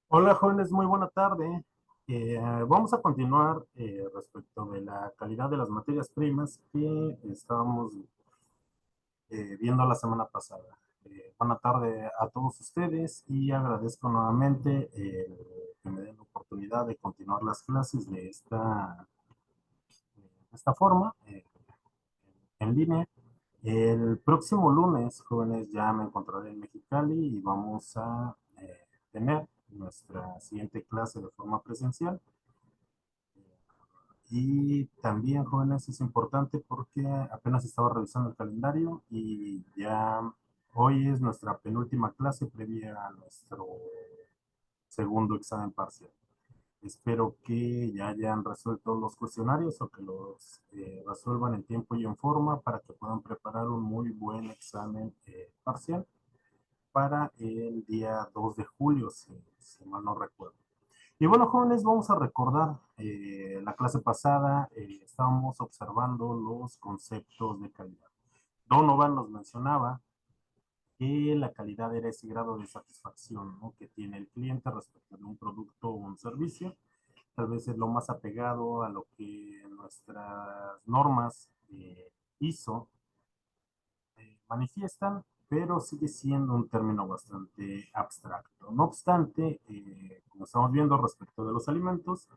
Hola jóvenes, muy buena tarde. Vamos a continuar respecto de la calidad de las materias primas que estábamos viendo la semana pasada. Buena tarde a todos ustedes y agradezco nuevamente que me den la oportunidad de continuar las clases de esta forma en línea. El próximo lunes, jóvenes, ya me encontraré en Mexicali y vamos a tener nuestra siguiente clase de forma presencial. Y también, jóvenes, es importante porque apenas estaba revisando el calendario y ya hoy es nuestra penúltima clase previa a nuestro segundo examen parcial. Espero que ya hayan resuelto los cuestionarios o que los resuelvan en tiempo y en forma para que puedan preparar un muy buen examen parcial para el día 2 de julio, si mal no recuerdo. Y bueno, jóvenes, vamos a recordar la clase pasada, estábamos observando los conceptos de calidad. Donovan nos mencionaba que la calidad era ese grado de satisfacción, ¿no?, que tiene el cliente respecto de un producto o un servicio. Tal vez es lo más apegado a lo que nuestras normas ISO manifiestan, pero sigue siendo un término bastante abstracto. No obstante, como estamos viendo respecto de los alimentos,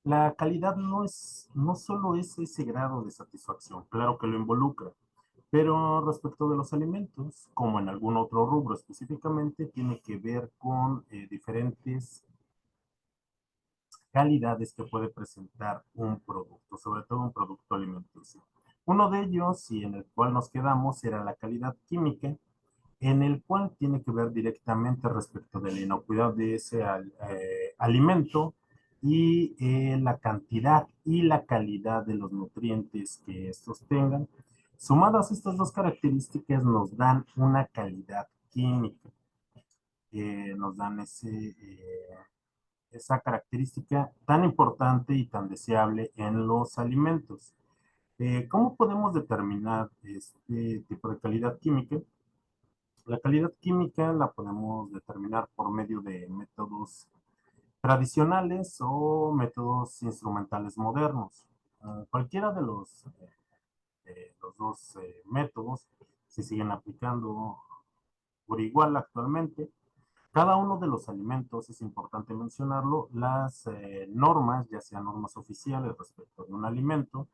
la calidad no solo es ese grado de satisfacción, claro que lo involucra, pero respecto de los alimentos, como en algún otro rubro específicamente, tiene que ver con diferentes calidades que puede presentar un producto, sobre todo un producto alimenticio. Uno de ellos, y en el cual nos quedamos, era la calidad química, en el cual tiene que ver directamente respecto de la inocuidad de ese alimento y la cantidad y la calidad de los nutrientes que estos tengan. Sumadas estas dos características nos dan una calidad química, nos dan esa característica tan importante y tan deseable en los alimentos. ¿Cómo podemos determinar este tipo de calidad química? La calidad química la podemos determinar por medio de métodos tradicionales o métodos instrumentales modernos. Cualquiera de los dos métodos se siguen aplicando por igual actualmente. Cada uno de los alimentos, es importante mencionarlo, las normas, ya sean normas oficiales respecto de un alimento,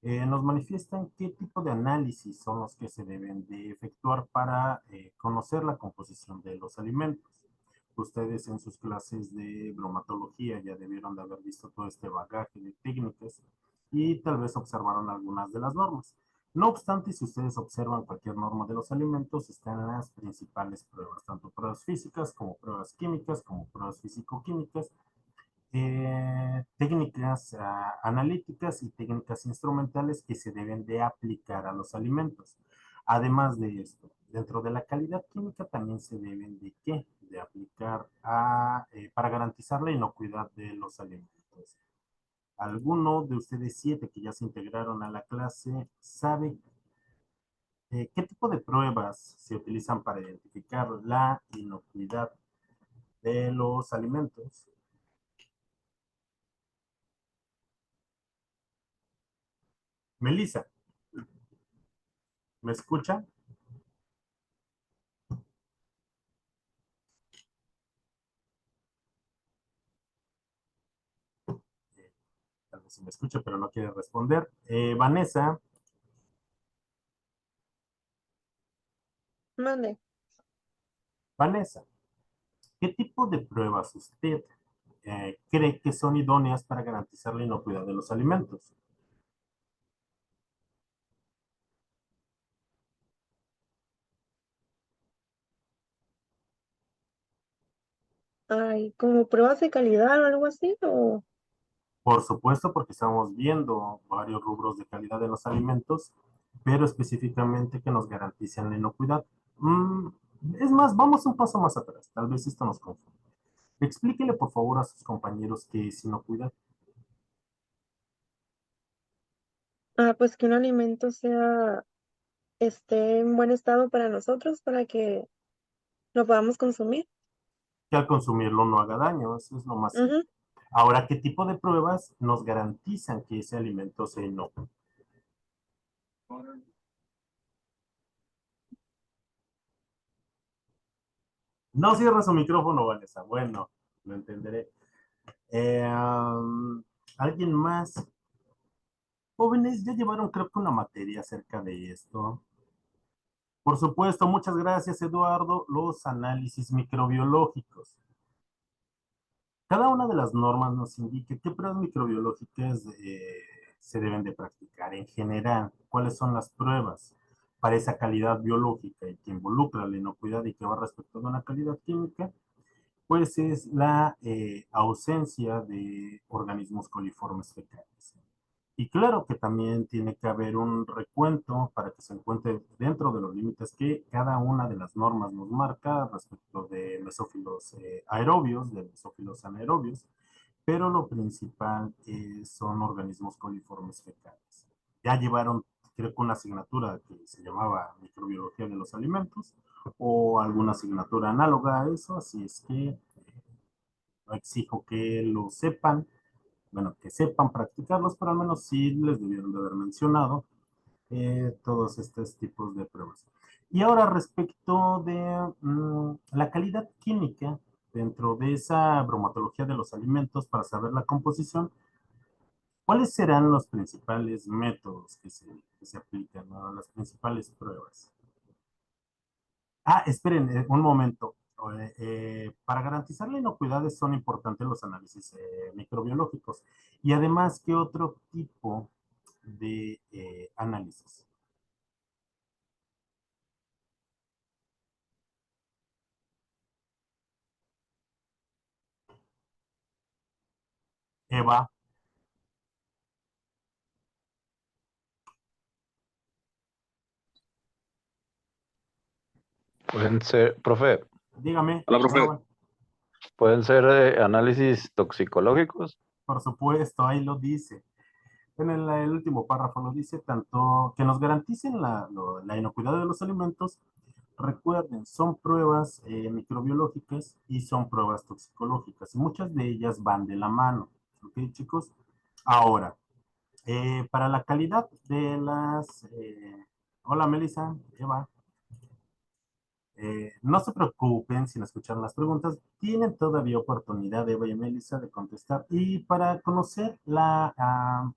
nos manifiestan qué tipo de análisis son los que se deben de efectuar para conocer la composición de los alimentos. Ustedes en sus clases de bromatología ya debieron de haber visto todo este bagaje de técnicas y tal vez observaron algunas de las normas. No obstante, si ustedes observan cualquier norma de los alimentos, están las principales pruebas, tanto pruebas físicas como pruebas químicas, como pruebas físico-químicas, técnicas analíticas y técnicas instrumentales que se deben de aplicar a los alimentos. Además de esto, dentro de la calidad química también se deben de qué, de aplicar para garantizar la inocuidad de los alimentos. ¿Alguno de ustedes 7 que ya se integraron a la clase sabe qué tipo de pruebas se utilizan para identificar la inocuidad de los alimentos? Melissa, ¿me escucha? Tal vez si me escucha, pero no quiere responder. Vanessa, Mande. Vanessa, ¿qué tipo de pruebas usted cree que son idóneas para garantizar la inocuidad de los alimentos? Ay, como pruebas de calidad o algo así, o Por supuesto, porque estamos viendo varios rubros de calidad de los alimentos, pero específicamente que nos garanticen la inocuidad. Mm, es más, vamos un paso más atrás, tal vez esto nos confunde. Explíquele por favor a sus compañeros qué es inocuidad. pues que un alimento esté en buen estado para nosotros, para que lo podamos consumir. que al consumirlo no haga daño, eso es lo más simple. Ujú. Ahora, ¿qué tipo de pruebas nos garantizan que ese alimento sea inocuo? No cierra su micrófono, Vanessa. Bueno, lo entenderé. ¿Alguien más? Jóvenes, ya llevaron creo que una materia acerca de esto. Por supuesto, muchas gracias, Eduardo. Los análisis microbiológicos. Cada una de las normas nos indica qué pruebas microbiológicas se deben de practicar en general, cuáles son las pruebas para esa calidad biológica y que involucra la inocuidad y que va respecto de una calidad química, pues es la ausencia de organismos coliformes fecales. Y claro que también tiene que haber un recuento para que se encuentre dentro de los límites que cada una de las normas nos marca respecto de mesófilos aerobios, de mesófilos anaerobios, pero lo principal son organismos coliformes fecales. Ya llevaron, creo que una asignatura que se llamaba microbiología de los alimentos o alguna asignatura análoga a eso, así es que no exijo que lo sepan, bueno, que sepan practicarlos, pero al menos sí les debieron de haber mencionado todos estos tipos de pruebas. Y ahora respecto de la calidad química dentro de esa bromatología de los alimentos para saber la composición, ¿cuáles serán los principales métodos que se aplican, ¿no? Las principales pruebas? Ah, esperen un momento. Para garantizar la inocuidad son importantes los análisis microbiológicos. Y además, ¿qué otro tipo de análisis? Eva, Pueden ser, profe, dígame, Hola, profe. Eva, pueden ser análisis toxicológicos. por supuesto, ahí lo dice. En el último párrafo lo dice, tanto que nos garanticen la inocuidad de los alimentos. Recuerden, son pruebas microbiológicas y son pruebas toxicológicas, y muchas de ellas van de la mano. ¿Ok, chicos? Ahora, para la calidad de las... hola, Melissa, Eva. No se preocupen si no escucharon las preguntas, tienen todavía oportunidad, Eva y Melissa, de contestar. Y para conocer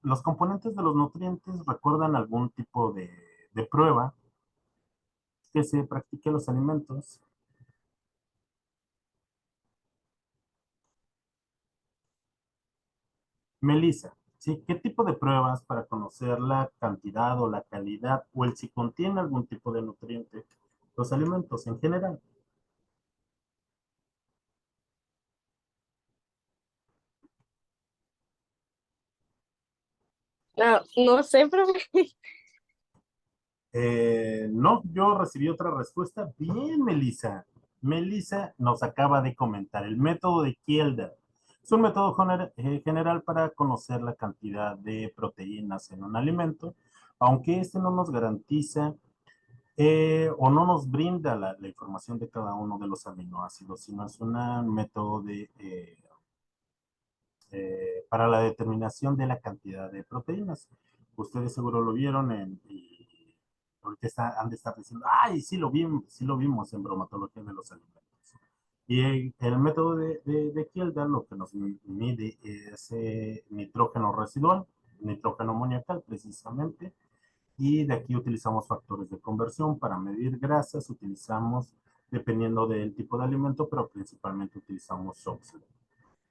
los componentes de los nutrientes, ¿recuerdan algún tipo de prueba que se practique en los alimentos? Melissa, ¿sí? ¿Qué tipo de pruebas para conocer la cantidad o la calidad o el si contiene algún tipo de nutriente los alimentos en general? Ah, no sé, profe. No, yo recibí otra respuesta. Bien, Melissa. Melissa nos acaba de comentar el método de Kielder. Es un método general para conocer la cantidad de proteínas en un alimento, aunque este no nos garantiza o no nos brinda la información de cada uno de los aminoácidos, sino es un método para la determinación de la cantidad de proteínas. Ustedes seguro lo vieron y ahorita han de estar diciendo, ay, sí lo vimos en bromatología de los alimentos. Y el método de Kielder lo que nos mide es nitrógeno residual, nitrógeno amoniacal precisamente, y de aquí utilizamos factores de conversión para medir grasas, utilizamos dependiendo del tipo de alimento, pero principalmente utilizamos óxido.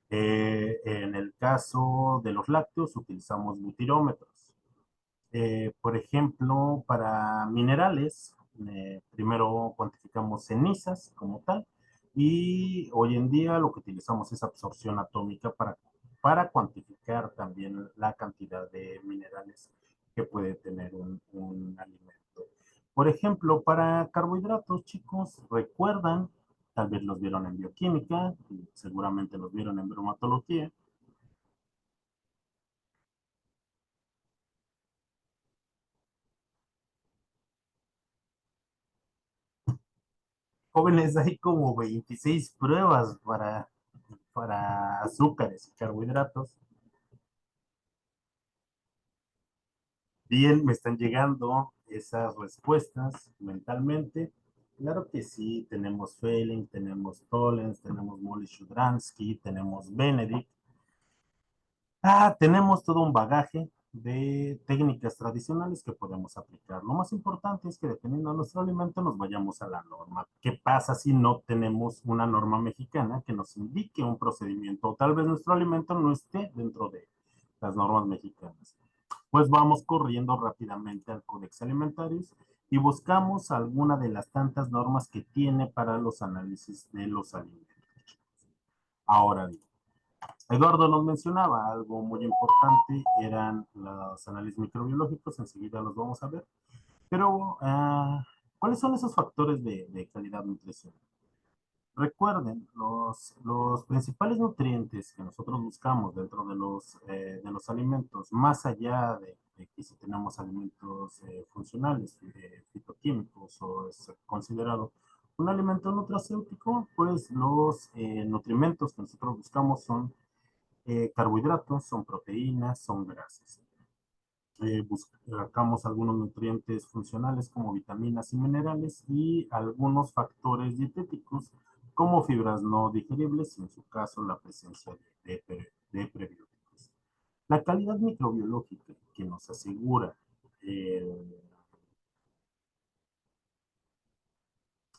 En el caso de los lácteos utilizamos butirómetros. Por ejemplo, para minerales, primero cuantificamos cenizas como tal y hoy en día lo que utilizamos es absorción atómica para cuantificar también la cantidad de minerales que puede tener un alimento. Por ejemplo, para carbohidratos, chicos, recuerdan, tal vez los vieron en bioquímica, y seguramente los vieron en bromatología. Jóvenes, hay como 26 pruebas para azúcares y carbohidratos. Bien, me están llegando esas respuestas mentalmente. Claro que sí, tenemos Fehling, tenemos Tollens, tenemos Molly Shudransky, tenemos Benedict. Tenemos todo un bagaje de técnicas tradicionales que podemos aplicar. Lo más importante es que dependiendo de nuestro alimento nos vayamos a la norma. ¿Qué pasa si no tenemos una norma mexicana que nos indique un procedimiento? O tal vez nuestro alimento no esté dentro de las normas mexicanas. Pues vamos corriendo rápidamente al Codex Alimentarius y buscamos alguna de las tantas normas que tiene para los análisis de los alimentos. Ahora bien, Eduardo nos mencionaba algo muy importante, eran los análisis microbiológicos, enseguida los vamos a ver, pero ¿cuáles son esos factores de calidad nutricional? Recuerden, los principales nutrientes que nosotros buscamos dentro de los alimentos, más allá de que si tenemos alimentos funcionales, fitoquímicos o es considerado un alimento nutracéutico, pues los nutrimentos que nosotros buscamos son carbohidratos, son proteínas, son grasas. Buscamos algunos nutrientes funcionales como vitaminas y minerales y algunos factores dietéticos como fibras no digeribles y en su caso la presencia de prebióticos. La calidad microbiológica que nos asegura eh,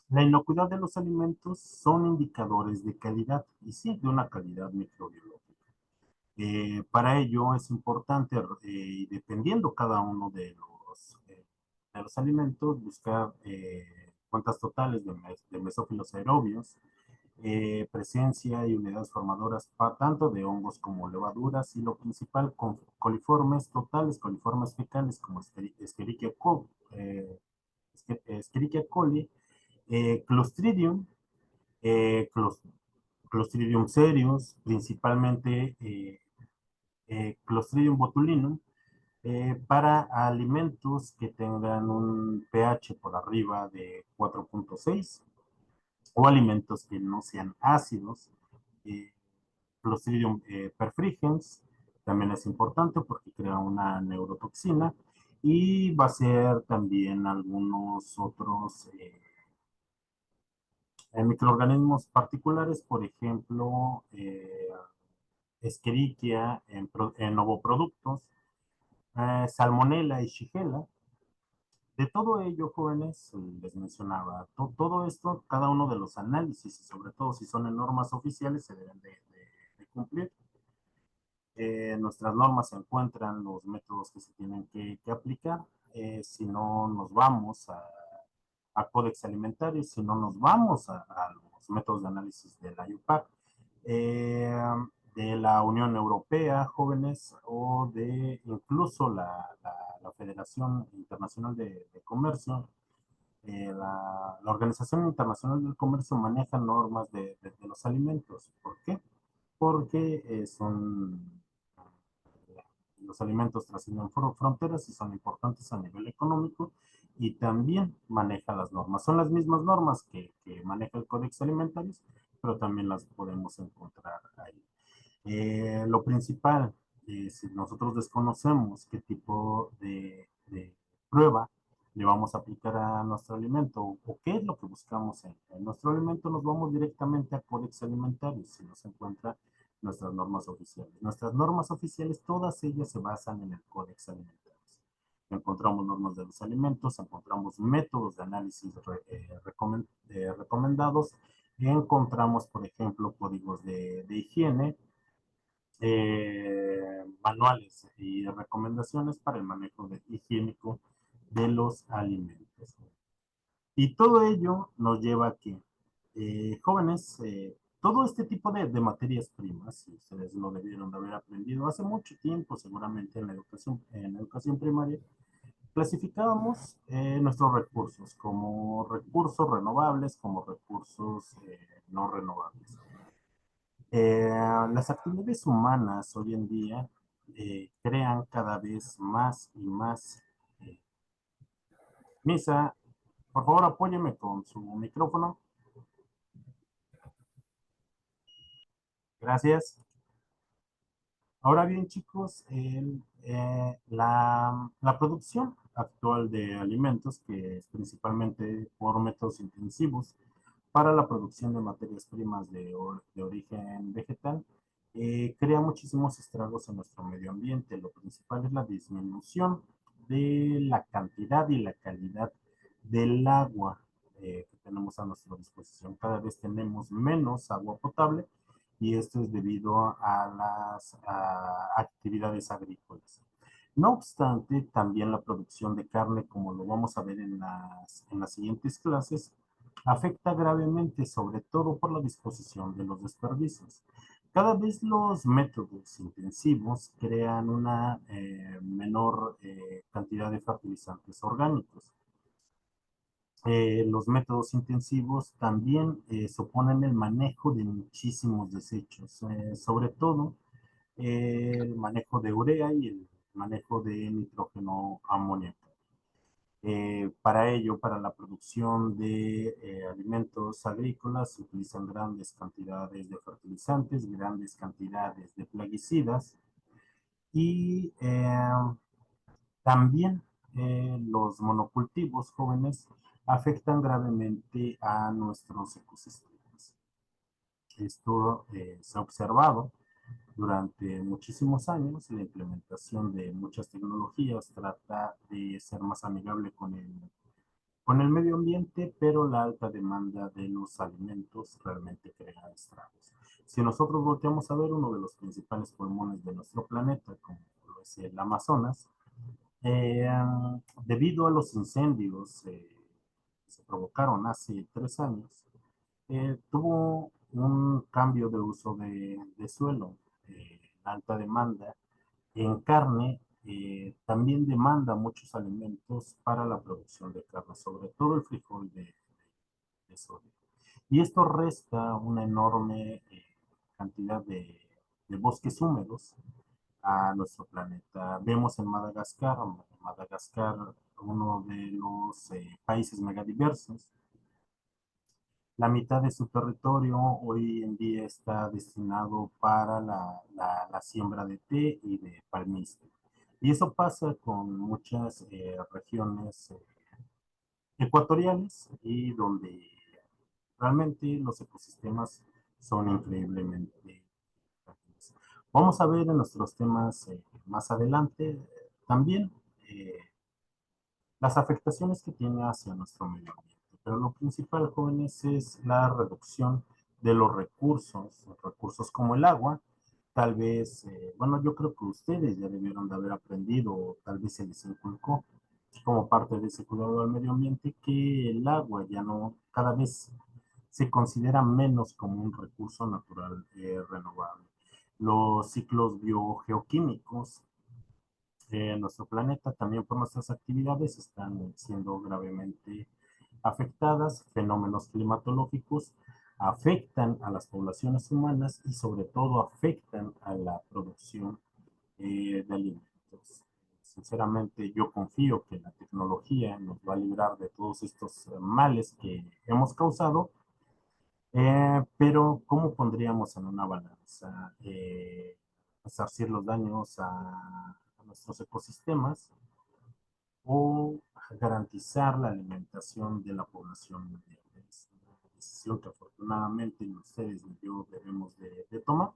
la inocuidad de los alimentos son indicadores de calidad y sí de una calidad microbiológica. Para ello es importante, dependiendo cada uno de los alimentos, buscar cuentas totales de mesófilos aerobios, presencia y unidades formadoras tanto de hongos como levaduras y lo principal, con coliformes totales, coliformes fecales como Escherichia coli, Clostridium, eh, Clostridium cereus, principalmente Clostridium botulinum, para alimentos que tengan un pH por arriba de 4.6 o alimentos que no sean ácidos. Eh, Clostridium perfringens también es importante porque crea una neurotoxina y va a ser también algunos otros microorganismos particulares, por ejemplo, Escherichia en ovoproductos, Salmonella y Shigella. De todo ello, jóvenes, les mencionaba, todo esto, cada uno de los análisis, y sobre todo si son en normas oficiales, se deben de cumplir. Nuestras normas se encuentran los métodos que se tienen que aplicar. Si no nos vamos a Codex Alimentarios, si no nos vamos a los métodos de análisis de la IUPAC, eh, de la Unión Europea, jóvenes, o de incluso la Federación Internacional de Comercio, la Organización Internacional del Comercio maneja normas de los alimentos. ¿Por qué? Porque los alimentos trascienden fronteras y son importantes a nivel económico y también maneja las normas. Son las mismas normas que maneja el Códex Alimentarios, pero también las podemos encontrar ahí. Lo principal, si nosotros desconocemos qué tipo de prueba le vamos a aplicar a nuestro alimento o qué es lo que buscamos en nuestro alimento, nos vamos directamente a Codex Alimentarios si nos encuentra nuestras normas oficiales. Nuestras normas oficiales, todas ellas se basan en el Codex Alimentarios. Encontramos normas de los alimentos, encontramos métodos de análisis recomendados, encontramos, por ejemplo, códigos de higiene, manuales y recomendaciones para el manejo higiénico de los alimentos. Y todo ello nos lleva a que, jóvenes, todo este tipo de materias primas, y ustedes lo debieron de haber aprendido hace mucho tiempo, seguramente en la educación primaria, clasificábamos nuestros recursos como recursos renovables, como recursos no renovables. Las actividades humanas hoy en día crean cada vez más y más. eh, Misa, por favor apóyeme con su micrófono. Gracias. Ahora bien, chicos, la producción actual de alimentos, que es principalmente por métodos intensivos para la producción de materias primas de origen vegetal, crea muchísimos estragos en nuestro medio ambiente. Lo principal es la disminución de la cantidad y la calidad del agua que tenemos a nuestra disposición. Cada vez tenemos menos agua potable y esto es debido a las actividades agrícolas. No obstante, también la producción de carne, como lo vamos a ver en las siguientes clases, afecta gravemente, sobre todo por la disposición de los desperdicios. Cada vez los métodos intensivos crean una menor cantidad de fertilizantes orgánicos. Los métodos intensivos también suponen el manejo de muchísimos desechos, sobre todo el manejo de urea y el manejo de nitrógeno amoníaco. Para ello, para la producción de alimentos agrícolas, se utilizan grandes cantidades de fertilizantes, grandes cantidades de plaguicidas y también los monocultivos jóvenes afectan gravemente a nuestros ecosistemas. Esto se ha observado durante muchísimos años. La implementación de muchas tecnologías trata de ser más amigable con el medio ambiente, pero la alta demanda de los alimentos realmente crea estragos. Si nosotros volteamos a ver uno de los principales pulmones de nuestro planeta, como lo es el Amazonas, eh, debido a los incendios que se provocaron hace 3 años, tuvo un cambio de uso de suelo, alta demanda en carne, también demanda muchos alimentos para la producción de carne, sobre todo el frijol de soya. Y esto resta una enorme cantidad de bosques húmedos a nuestro planeta. Vemos en Madagascar, uno de los países megadiversos, la mitad de su territorio hoy en día está destinado para la siembra de té y de palmiste. Y eso pasa con muchas regiones ecuatoriales y donde realmente los ecosistemas son increíblemente frágiles. Vamos a ver en nuestros temas más adelante también eh, las afectaciones que tiene hacia nuestro medio ambiente. Pero lo principal, jóvenes, es la reducción de los recursos como el agua. Tal vez, bueno, yo creo que ustedes ya debieron de haber aprendido, o tal vez se les inculcó como parte de ese cuidado del medio ambiente, que el agua ya no, cada vez se considera menos como un recurso natural renovable. Los ciclos biogeoquímicos nuestro planeta, también por nuestras actividades, están siendo gravemente afectadas. Fenómenos climatológicos afectan a las poblaciones humanas y sobre todo afectan a la producción de alimentos. Sinceramente, yo confío que la tecnología nos va a librar de todos estos males que hemos causado, pero ¿cómo pondríamos en una balanza resarcir los daños a nuestros ecosistemas o garantizar la alimentación de la población mundial? Es una decisión que afortunadamente ni ustedes ni yo debemos de tomar,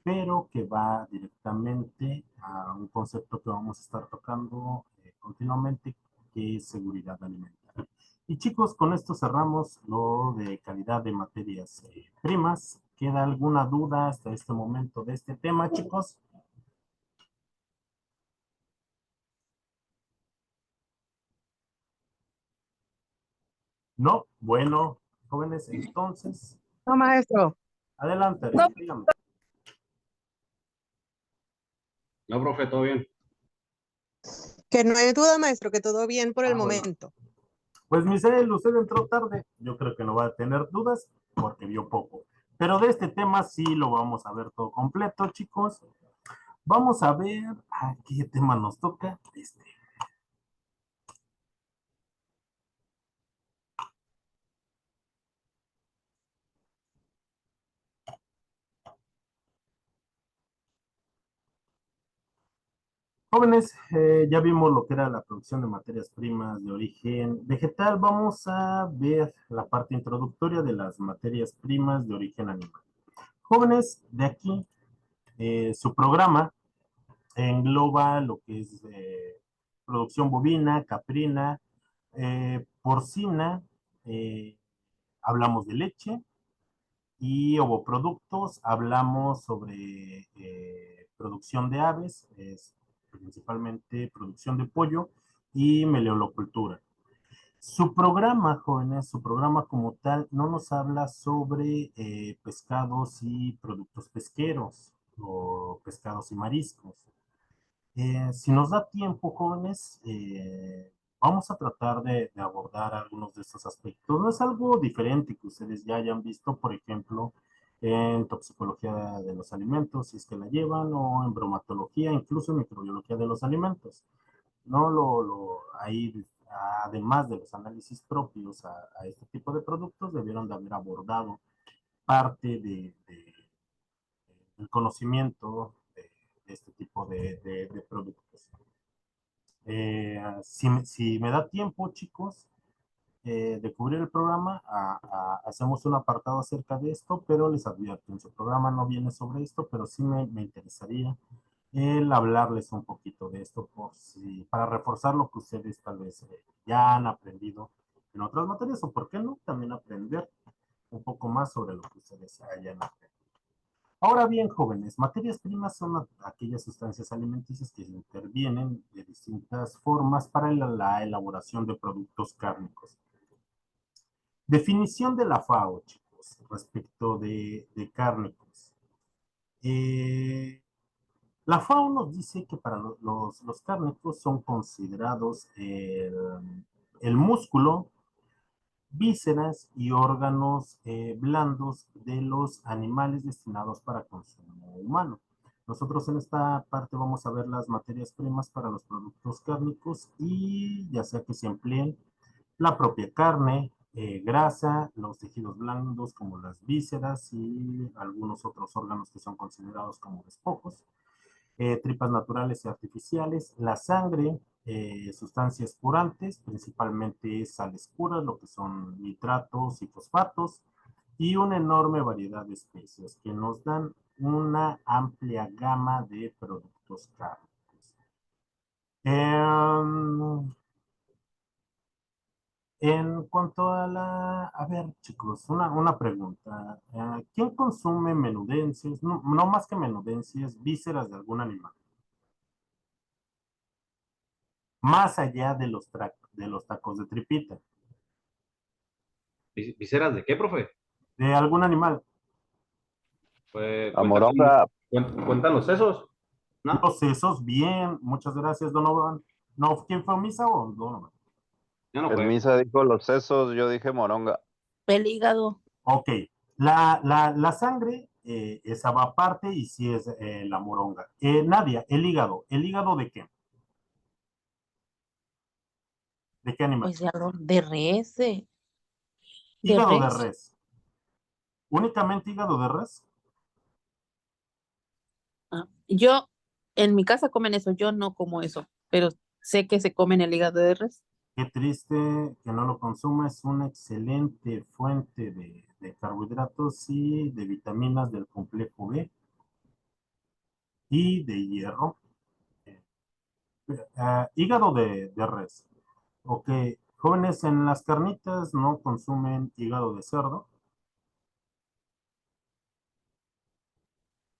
pero que va directamente a un concepto que vamos a estar tocando continuamente, que es seguridad alimentaria. Y chicos, con esto cerramos lo de calidad de materias primas. ¿Queda alguna duda hasta este momento de este tema, chicos? No, bueno, jóvenes, entonces, No, maestro. adelante, No, dígame. No, profe, todo bien. Que no hay duda, maestro, que todo bien por el Bueno. momento. Pues Misael, usted entró tarde. Yo creo que no va a tener dudas porque vio poco. Pero de este tema sí lo vamos a ver todo completo, chicos. Vamos a ver a qué tema nos toca. Jóvenes, ya vimos lo que era la producción de materias primas de origen vegetal. Vamos a ver la parte introductoria de las materias primas de origen animal. Jóvenes, de aquí, su programa engloba lo que es producción bovina, caprina, porcina, hablamos de leche y ovoproductos, hablamos sobre producción de aves, principalmente producción de pollo y meleolocultura. Su programa, jóvenes, su programa como tal no nos habla sobre pescados y productos pesqueros o pescados y mariscos. Si nos da tiempo, jóvenes, vamos a tratar de abordar algunos de estos aspectos. No es algo diferente que ustedes ya hayan visto, por ejemplo, en toxicología de los alimentos, si es que la llevan, o en bromatología, incluso en microbiología de los alimentos. No ahí, además de los análisis propios a este tipo de productos, debieron de haber abordado parte del conocimiento de este tipo de productos. Si me da tiempo, chicos, de cubrir el programa, hacemos un apartado acerca de esto, pero les advierto, en su programa no viene sobre esto, pero sí me interesaría el hablarles un poquito de esto para reforzar lo que ustedes tal vez ya han aprendido en otras materias, o por qué no, también aprender un poco más sobre lo que ustedes hayan aprendido. Ahora bien, jóvenes, materias primas son aquellas sustancias alimenticias que intervienen de distintas formas para la elaboración de productos cárnicos. Definición de la FAO, chicos, respecto de cárnicos. La FAO nos dice que para los cárnicos son considerados el músculo, vísceras y órganos blandos de los animales destinados para consumo humano. Nosotros en esta parte vamos a ver las materias primas para los productos cárnicos y ya sea que se empleen la propia carne, grasa, los tejidos blandos como las vísceras y algunos otros órganos que son considerados como despojos, tripas naturales y artificiales, la sangre, sustancias curantes, principalmente sales puras, lo que son nitratos y fosfatos, y una enorme variedad de especies que nos dan una amplia gama de productos cárnicos. En cuanto a ver, chicos, una pregunta. ¿Quién consume menudencias? No, no más que menudencias, vísceras de algún animal. Más allá de de los tacos de tripita. ¿Viseras de qué, profe? De algún animal. Pues La moronga, cuentan los sesos, ¿no? Los sesos, bien. Muchas gracias, Donovan. No, ¿quién fue Misa o Donovan? Ya no el fue. Misa dijo los sesos, yo dije moronga. El hígado. Ok. La sangre, esa va aparte y sí es la moronga. Nadia, el hígado. ¿El hígado de qué? ¿De qué animal? Pues ya de res, de Hígado de res. res. ¿Únicamente hígado de res? Ah, yo, en mi casa comen eso, yo no como eso, pero sé que se comen el hígado de res. Qué triste que no lo consuma. Es una excelente fuente de carbohidratos y de vitaminas del complejo B y de hierro. Hígado de res. Ok, jóvenes, en las carnitas no consumen hígado de cerdo.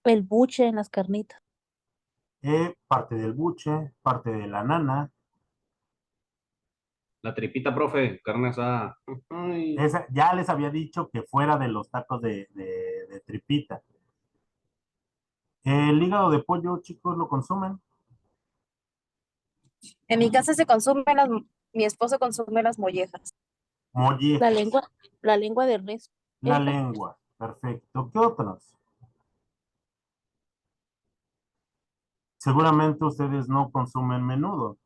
El buche en las carnitas. Parte del buche, parte de la nana. La tripita, profe, carne asada. Ay, Ya les había dicho que fuera de los tacos de tripita. El hígado de pollo, chicos, ¿lo consumen? En mi casa se consumen mi esposo consume las mollejas. La Mollejas, lengua, la lengua de res. la Erika. lengua. Perfecto. ¿Qué otros? Seguramente ustedes no consumen menudo.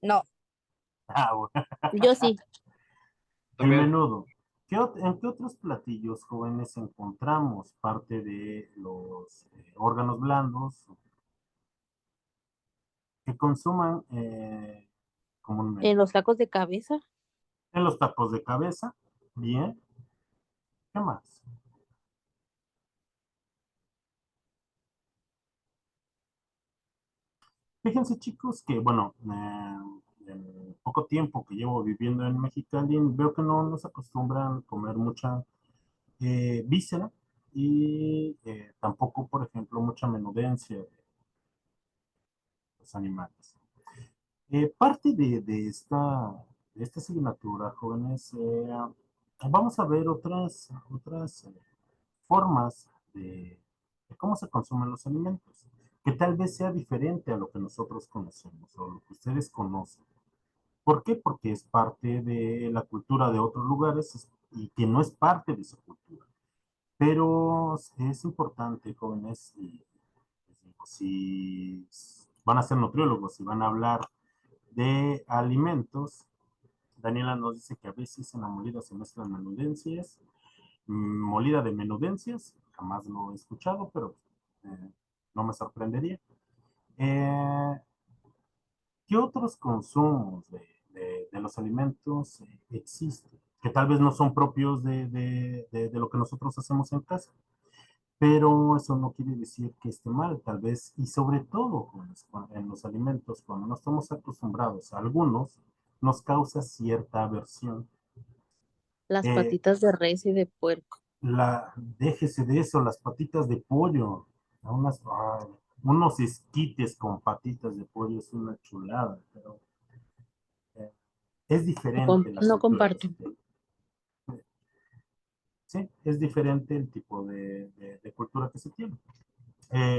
No, Ah, bueno. Yo sí. El también. menudo. ¿En qué otros platillos jóvenes encontramos parte de los órganos blandos? que consuman comúnmente. En los tacos de cabeza. En los tacos de cabeza, bien. ¿Qué más? Fíjense chicos que, bueno, en poco tiempo que llevo viviendo en Mexicali, veo que no se acostumbran a comer mucha víscera y tampoco, por ejemplo, mucha menudencia de los animales. Parte de esta asignatura, jóvenes, vamos a ver otras formas de cómo se consumen los alimentos, que tal vez sea diferente a lo que nosotros conocemos o lo que ustedes conocen. ¿Por qué? Porque es parte de la cultura de otros lugares y que no es parte de su cultura. Pero es importante, jóvenes, y les digo, si van a ser nutriólogos y van a hablar de alimentos, Daniela nos dice que a veces en la molida se mezclan menudencias, molida de menudencias, jamás lo he escuchado, pero no me sorprendería. Eh, ¿Qué otros consumos de los alimentos existen? Que tal vez no son propios de lo que nosotros hacemos en casa, pero eso no quiere decir que esté mal, tal vez, y sobre todo en los alimentos, cuando no estamos acostumbrados a algunos, nos causa cierta aversión. Las Eh, patitas de res y de puerco. Déjese de eso, las patitas de pollo, unos esquites con patitas de pollo es una chulada, pero eh, es diferente la No cultura que comparto. se tiene. Sí, es diferente el tipo de cultura que se tiene.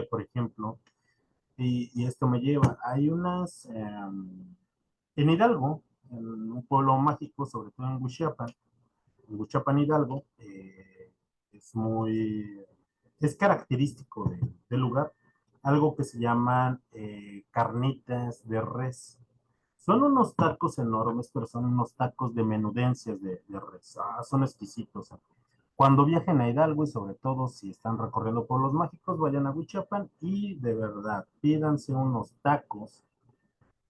Por ejemplo, y esto me lleva, hay en Hidalgo, en un pueblo mágico, sobre todo en Huichapan Hidalgo, es característico del lugar, algo que se llaman carnitas de res. Son unos tacos enormes, pero son unos tacos de menudencias de res. Son exquisitos. Cuando viajen a Hidalgo y sobre todo si están recorriendo pueblos mágicos, vayan a Huichapan y de verdad, pídanse unos tacos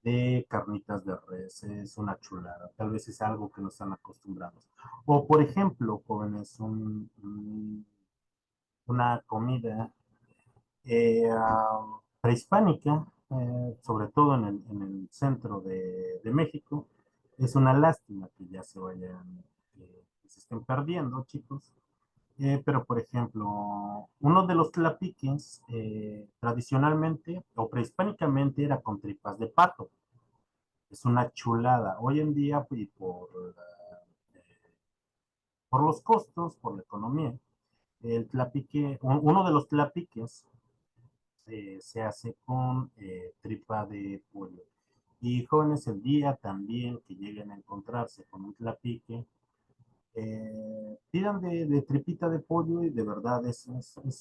de carnitas de res, es una chulada, tal vez es algo que no están acostumbrados. O por ejemplo, jóvenes, una comida prehispánica, sobre todo en el centro de México, es una lástima que ya se vayan, que se estén perdiendo, chicos. Pero, por ejemplo, uno de los tlapiques tradicionalmente o prehispánicamente era con tripas de pato. Es una chulada. Hoy en día, y por los costos, por la economía, el tlapique, uno de los tlapiques se hace con tripa de pollo. Y jóvenes, el día también que lleguen a encontrarse con un tlapique, pidan de tripita de pollo y de verdad es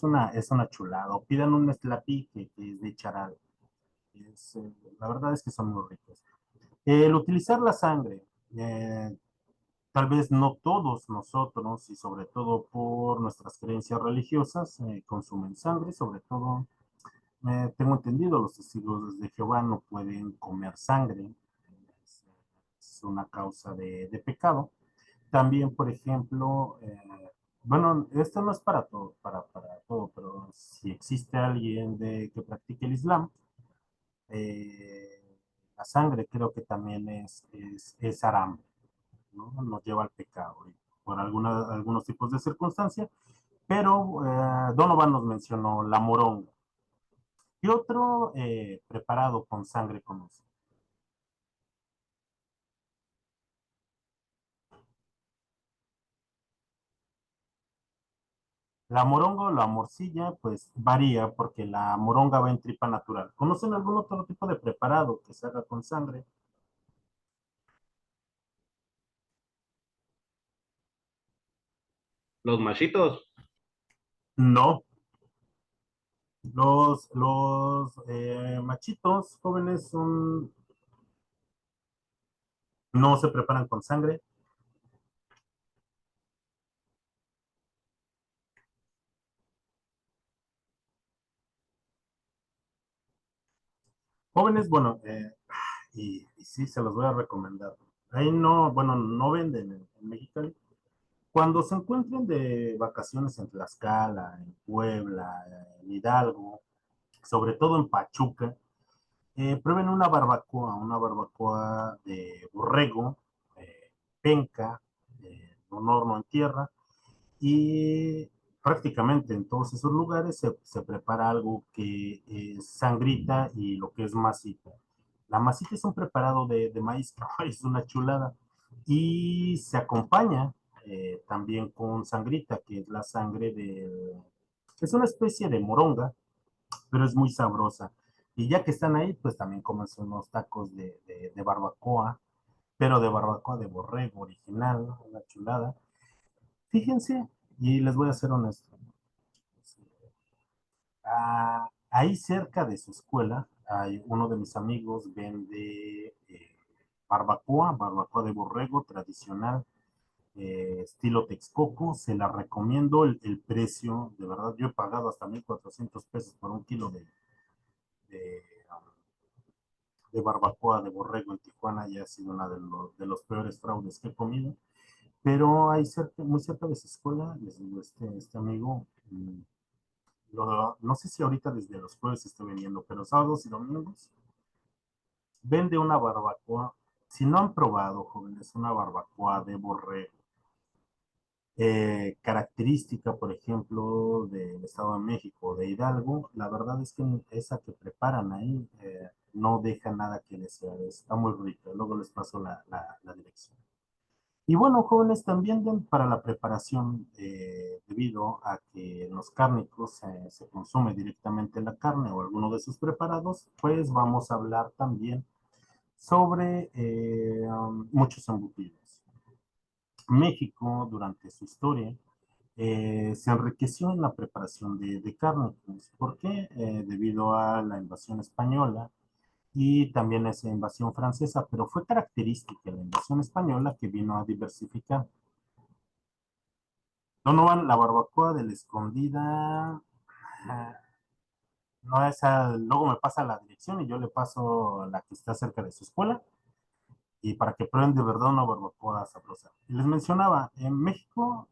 una chulada. O pidan un tlapique que es de charal. La verdad es que son muy ricos. El utilizar la sangre, eh, tal vez no todos nosotros, y sobre todo por nuestras creencias religiosas, consumen sangre, sobre todo, tengo entendido, los testigos de Jehová no pueden comer sangre, es, es una causa de pecado. También, por ejemplo, bueno, esto no es para todo, pero si existe alguien que practique el Islam, la sangre creo que también es haram, ¿no? Nos lleva al pecado por algunos tipos de circunstancias, pero Donovan nos mencionó la moronga. ¿Qué otro preparado con sangre conoce? La moronga o la morcilla, pues varía porque la moronga va en tripa natural. ¿Conocen algún otro tipo de preparado que se haga con sangre? Los machitos. No. Los machitos jóvenes no se preparan con sangre. Jóvenes, bueno, y sí, se los voy a recomendar. Ahí no, bueno, no venden en Mexicali. Cuando se encuentren de vacaciones en Tlaxcala, en Puebla, en Hidalgo, sobre todo en Pachuca, prueben una barbacoa de borrego, penca, un horno en tierra, y prácticamente en todos esos lugares se prepara algo que es sangrita y lo que es masita. La masita es un preparado de maíz, que es una chulada, y se acompaña también con sangrita, que es la sangre de... Es una especie de moronga, pero es muy sabrosa. Y ya que están ahí, pues también comen unos tacos de barbacoa, pero de barbacoa de borrego original, ¿no? Una chulada. Fíjense, y les voy a ser honesto. Ahí cerca de su escuela, hay uno de mis amigos vende barbacoa de borrego tradicional, estilo Texcoco. Se la recomiendo el precio, de verdad, yo he pagado hasta 1,400 pesos por un kilo de, de barbacoa de borrego en Tijuana, y ha sido uno de los peores fraudes que he comido. Pero ahí cerca, muy cerca de su escuela, les digo, este amigo, no sé si ahorita desde los jueves esté vendiendo, pero sábados y domingos vende una barbacoa. Si no han probado, jóvenes, una barbacoa de borrego, característica, por ejemplo, del Estado de México, de Hidalgo, la verdad es que esa que preparan ahí no deja nada que desear, está muy rica. Luego les paso la dirección. Y bueno, jóvenes, también para la preparación, debido a que en los cárnicos se consume directamente la carne o alguno de sus preparados, pues vamos a hablar también sobre muchos embutidos. México, durante su historia, se enriqueció en la preparación de cárnicos. ¿Por qué? Debido a la invasión española y también esa invasión francesa, pero fue característica la invasión española que vino a diversificar. Donovan, la barbacoa de la escondida. No, esa, luego me pasa la dirección y yo le paso la que está cerca de su escuela, y para que prueben de verdad una barbacoa sabrosa. Y les mencionaba, en México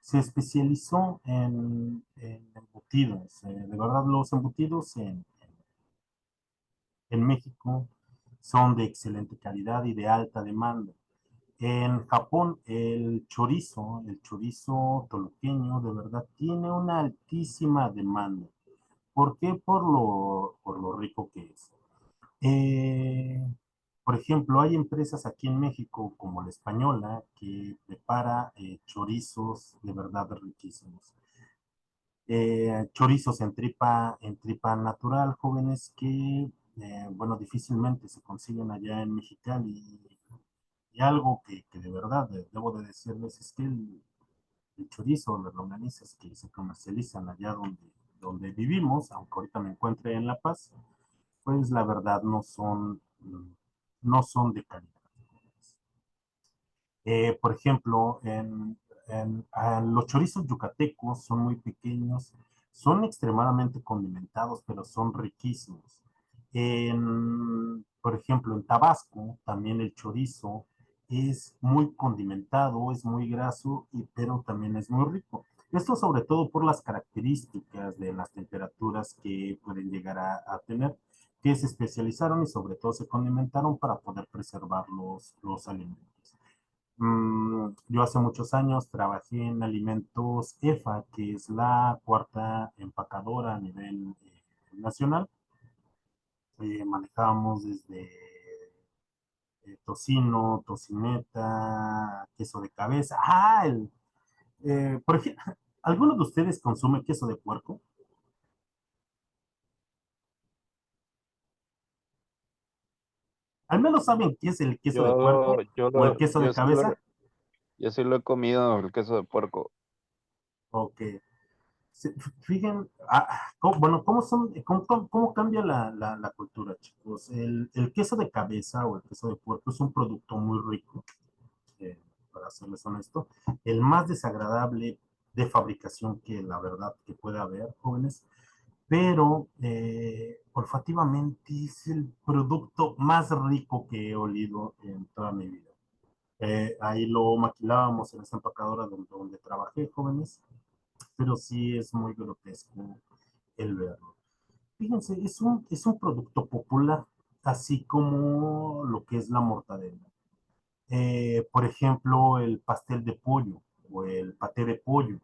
se especializó en embutidos. De verdad, los embutidos en México son de excelente calidad y de alta demanda. En Japón, el chorizo toluqueño, de verdad tiene una altísima demanda. ¿Por qué? Por lo rico que es. Eh, por ejemplo, hay empresas aquí en México, como la Española, que prepara chorizos de verdad riquísimos. Chorizos en tripa natural, jóvenes, que, bueno, difícilmente se consiguen allá en Mexicali. Y algo que de verdad debo de decirles es que el chorizo, las longanizas que se comercializan allá donde vivimos, aunque ahorita me encuentre en La Paz, pues la verdad no son de calidad. Por ejemplo, los chorizos yucatecos son muy pequeños, son extremadamente condimentados, pero son riquísimos. Por ejemplo, en Tabasco, también el chorizo es muy condimentado, es muy graso, pero también es muy rico. Esto sobre todo por las características de las temperaturas que pueden llegar a tener, que se especializaron y sobre todo se condimentaron para poder preservar los alimentos. Yo hace muchos años trabajé en alimentos EFA, que es la cuarta empacadora a nivel nacional. Manejábamos desde tocino, tocineta, queso de cabeza. Por ejemplo, ¿alguno de ustedes consume queso de puerco? ¿Al menos saben qué es el queso de Yo, puerco yo, o el lo, queso de yo sí lo, cabeza? yo sí lo he comido, el queso de puerco. Ok. Fijen, bueno, ¿cómo cambia la cultura, chicos? El queso de cabeza o el queso de puerco es un producto muy rico, eh, para serles honesto, el más desagradable de fabricación que la verdad que puede haber, jóvenes. pero olfativamente es el producto más rico que he olido en toda mi vida. Ahí lo maquilábamos en esa empacadora donde trabajé, jóvenes, pero sí es muy grotesco el verlo. Fíjense, es un producto popular, así como lo que es la mortadela. Por ejemplo, el pastel de pollo o el paté de pollo.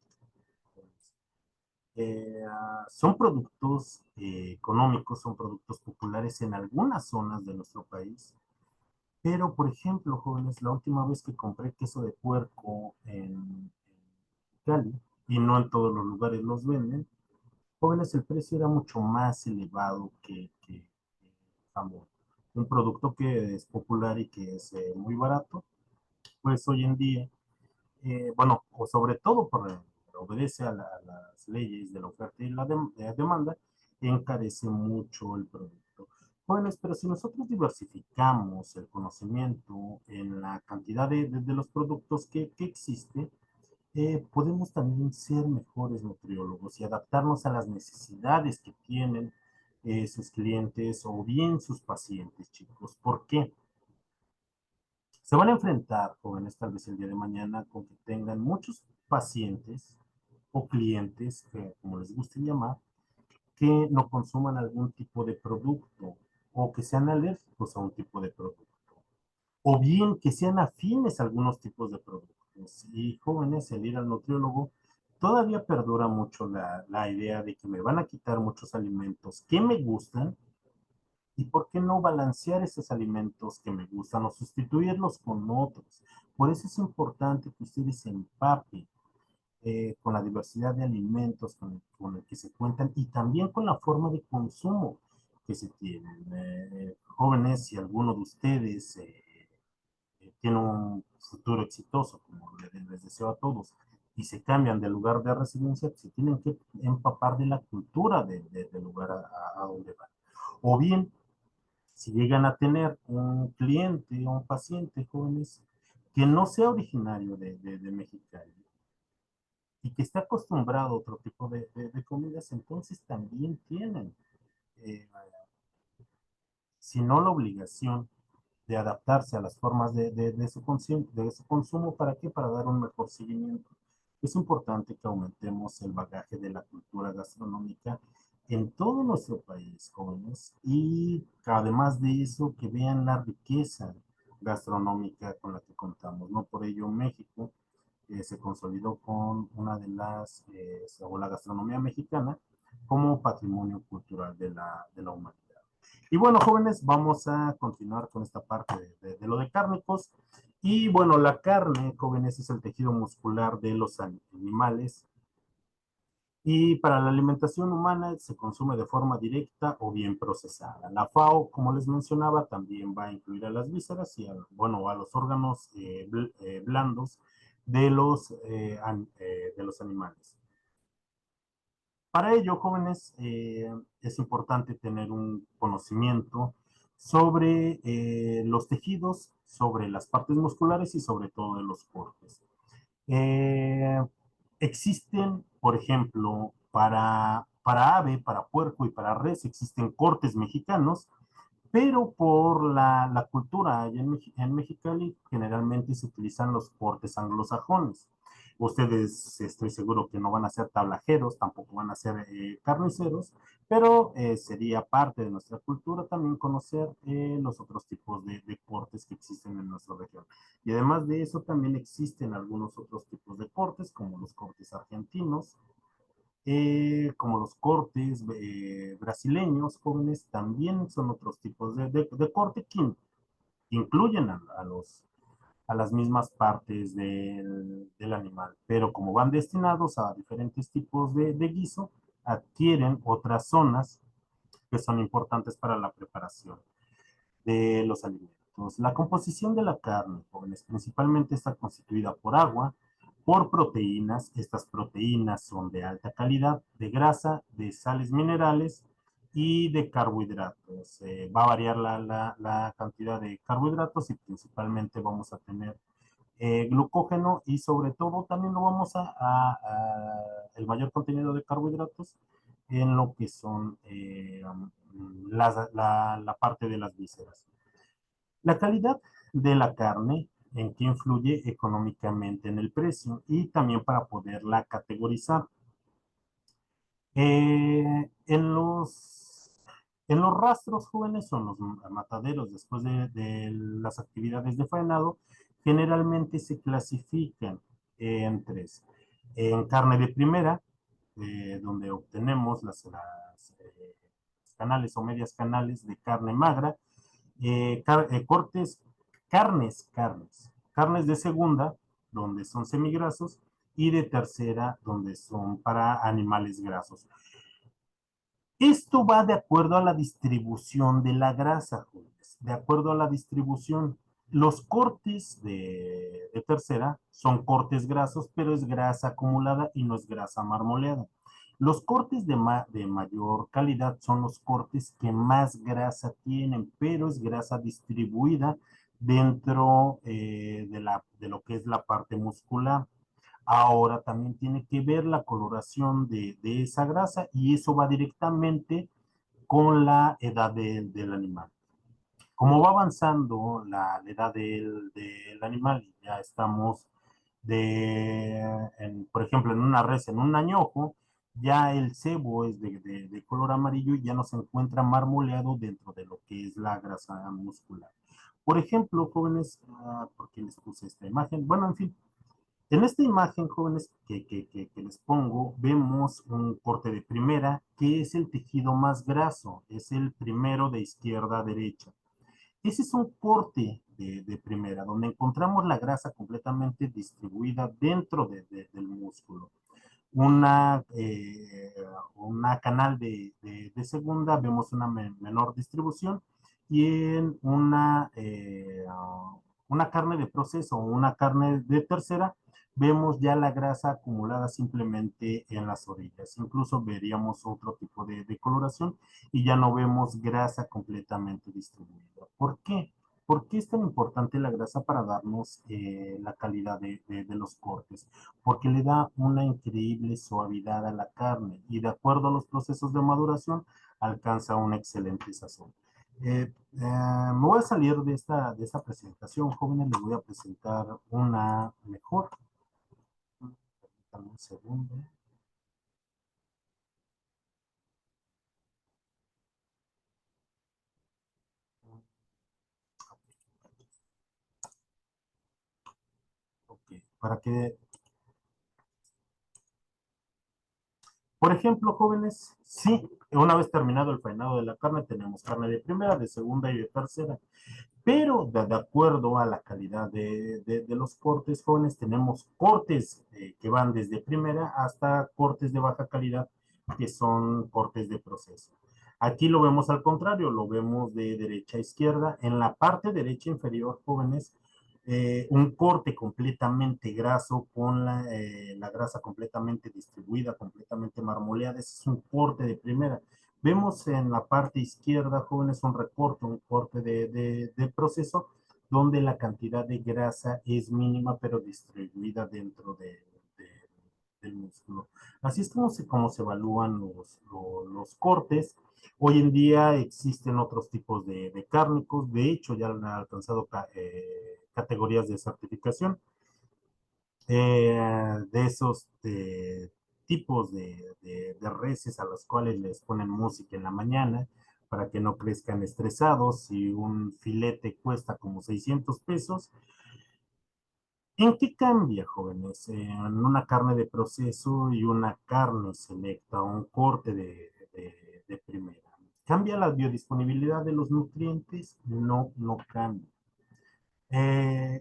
Son productos económicos, son productos populares en algunas zonas de nuestro país, pero por ejemplo, jóvenes, la última vez que compré queso de puerco en Cali, y no en todos los lugares los venden, jóvenes, el precio era mucho más elevado que jamón. Un producto que es popular y que es muy barato, pues hoy en día, bueno, o sobre todo obedece a las leyes de la oferta y la demanda, encarece mucho el producto. Jóvenes, pero si nosotros diversificamos el conocimiento en la cantidad de los productos que existe, podemos también ser mejores nutriólogos y adaptarnos a las necesidades que tienen sus clientes o bien sus pacientes, chicos. ¿Por qué? Se van a enfrentar, jóvenes, tal vez el día de mañana, con que tengan muchos pacientes o clientes, como les guste llamar, que no consuman algún tipo de producto o que sean alérgicos a un tipo de producto o bien que sean afines a algunos tipos de productos. Y jóvenes, el ir al nutriólogo, todavía perdura mucho la idea de que me van a quitar muchos alimentos que me gustan y por qué no balancear esos alimentos que me gustan o sustituirlos con otros. Por eso es importante que ustedes se empapen con la diversidad de alimentos con el que se cuentan y también con la forma de consumo que se tienen. Jóvenes, si alguno de ustedes tiene un futuro exitoso, como les deseo a todos, y se cambian de lugar de residencia, se tienen que empapar de la cultura del lugar a donde van. O bien, si llegan a tener un cliente o un paciente, jóvenes, que no sea originario de Mexicali y que esté acostumbrado a otro tipo de comidas, entonces también tienen, eh, si no la obligación, de adaptarse a las formas de su consumo. ¿Para qué? Para dar un mejor seguimiento. Es importante que aumentemos el bagaje de la cultura gastronómica en todo nuestro país, jóvenes, y además de eso, que vean la riqueza gastronómica con la que contamos. No por ello México se consolidó con una de o la gastronomía mexicana como patrimonio cultural de la humanidad. Y bueno, jóvenes, vamos a continuar con esta parte de lo de cárnicos. Y bueno, la carne, jóvenes, es el tejido muscular de los animales. Y para la alimentación humana se consume de forma directa o bien procesada. La FAO, como les mencionaba, también va a incluir a las vísceras y bueno, a los órganos blandos de los animales. Para ello, jóvenes, es importante tener un conocimiento sobre los tejidos, sobre las partes musculares y sobre todo de los cortes. Eh, Existen, por ejemplo, para ave, para puerco y para res, existen cortes mexicanos, pero por la cultura allá en Mexicali, generalmente se utilizan los cortes anglosajones. Ustedes, estoy seguro que no van a ser tablajeros, tampoco van a ser carniceros, pero sería parte de nuestra cultura también conocer los otros tipos de cortes que existen en nuestra región. Y además de eso, también existen algunos otros tipos de cortes, como los cortes argentinos, como los cortes brasileños, jóvenes, también son otros tipos de corte que incluyen a las mismas partes del animal, pero como van destinados a diferentes tipos de guiso, adquieren otras zonas que son importantes para la preparación de los alimentos. La composición de la carne, jóvenes, principalmente está constituida por agua, por proteínas. Estas proteínas son de alta calidad, de grasa, de sales minerales y de carbohidratos. Va a variar la cantidad de carbohidratos y principalmente vamos a tener glucógeno y sobre todo también lo vamos el mayor contenido de carbohidratos en lo que son la parte de las vísceras. La calidad de la carne, en qué influye económicamente en el precio y también para poderla categorizar. En los rastros jóvenes o en los mataderos después de las actividades de faenado, generalmente se clasifican en tres. En carne de primera, donde obtenemos canales o medias canales de carne magra, carnes de segunda, donde son semigrasos, y de tercera, donde son para animales grasos. Esto va de acuerdo a la distribución de la grasa, jóvenes. De acuerdo a la distribución. Los cortes de tercera son cortes grasos, pero es grasa acumulada y no es grasa marmoleada. Los cortes de mayor calidad son los cortes que más grasa tienen, pero es grasa distribuida dentro de lo que es la parte muscular. Ahora también tiene que ver la coloración de esa grasa y eso va directamente con la edad del animal. Como va avanzando la edad del animal, ya estamos por ejemplo, en una res, en un añojo, ya el cebo es de color amarillo y ya no se encuentra marmoleado dentro de lo que es la grasa muscular. Por ejemplo, jóvenes, ¿por qué les puse esta imagen? Bueno, en fin, en esta imagen, jóvenes, que les pongo, vemos un corte de primera, que es el tejido más graso, es el primero de izquierda a derecha. Ese es un corte de primera, donde encontramos la grasa completamente distribuida dentro del músculo. Una canal de segunda, vemos una menor distribución, y en una carne de proceso o una carne de tercera, vemos ya la grasa acumulada simplemente en las orillas. Incluso veríamos otro tipo de coloración y ya no vemos grasa completamente distribuida. ¿Por qué? ¿Por qué es tan importante la grasa para darnos la calidad de los cortes? Porque le da una increíble suavidad a la carne y de acuerdo a los procesos de maduración alcanza una excelente sazón. Me voy a salir de esta presentación, jóvenes, les voy a presentar una mejor. Permítanme un segundo. Ok, para que por ejemplo, jóvenes, sí, una vez terminado el faenado de la carne, tenemos carne de primera, de segunda y de tercera. Pero de acuerdo a la calidad de los cortes, jóvenes, tenemos cortes que van desde primera hasta cortes de baja calidad, que son cortes de proceso. Aquí lo vemos al contrario, lo vemos de derecha a izquierda. En la parte derecha inferior, jóvenes, un corte completamente graso con la grasa completamente distribuida, completamente marmoleada. Ese es un corte de primera. Vemos en la parte izquierda, jóvenes, un recorte, un corte de proceso, donde la cantidad de grasa es mínima, pero distribuida dentro del músculo. Así es como se evalúan los cortes. Hoy en día existen otros tipos de cárnicos, de hecho ya han alcanzado categorías de certificación. De esos tipos de reses a los cuales les ponen música en la mañana para que no crezcan estresados, y un filete cuesta como 600 pesos. ¿En qué cambia, jóvenes? En una carne de proceso y una carne selecta, un corte de primera. ¿Cambia la biodisponibilidad de los nutrientes? No, no cambia.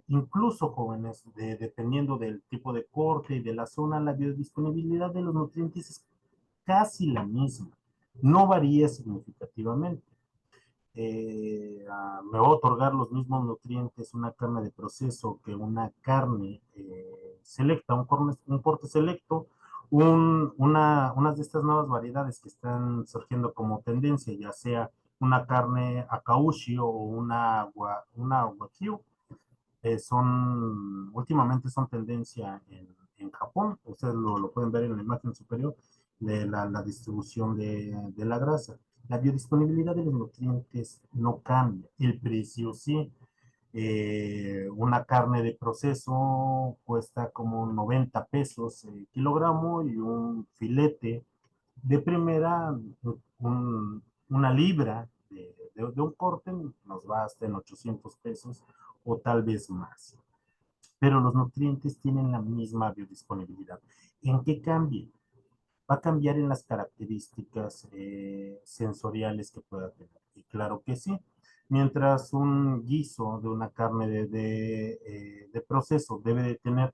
Incluso, jóvenes, dependiendo del tipo de corte y de la zona, la biodisponibilidad de los nutrientes es casi la misma, no varía significativamente. Me va a otorgar los mismos nutrientes una carne de proceso que una carne selecta, un corte selecto, unas de estas nuevas variedades que están surgiendo como tendencia, ya sea una carne Akaushi o una Wagyu. Últimamente son tendencia en Japón, ustedes lo pueden ver en la imagen superior, la distribución de la grasa. La biodisponibilidad de los nutrientes no cambia, el precio sí. Una carne de proceso cuesta como 90 pesos el kilogramo y un filete de primera, una libra de un corte nos va hasta en 800 pesos o tal vez más. Pero los nutrientes tienen la misma biodisponibilidad. ¿En qué cambia? Va a cambiar en las características sensoriales que pueda tener. Y claro que sí. Mientras un guiso de una carne de proceso debe de tener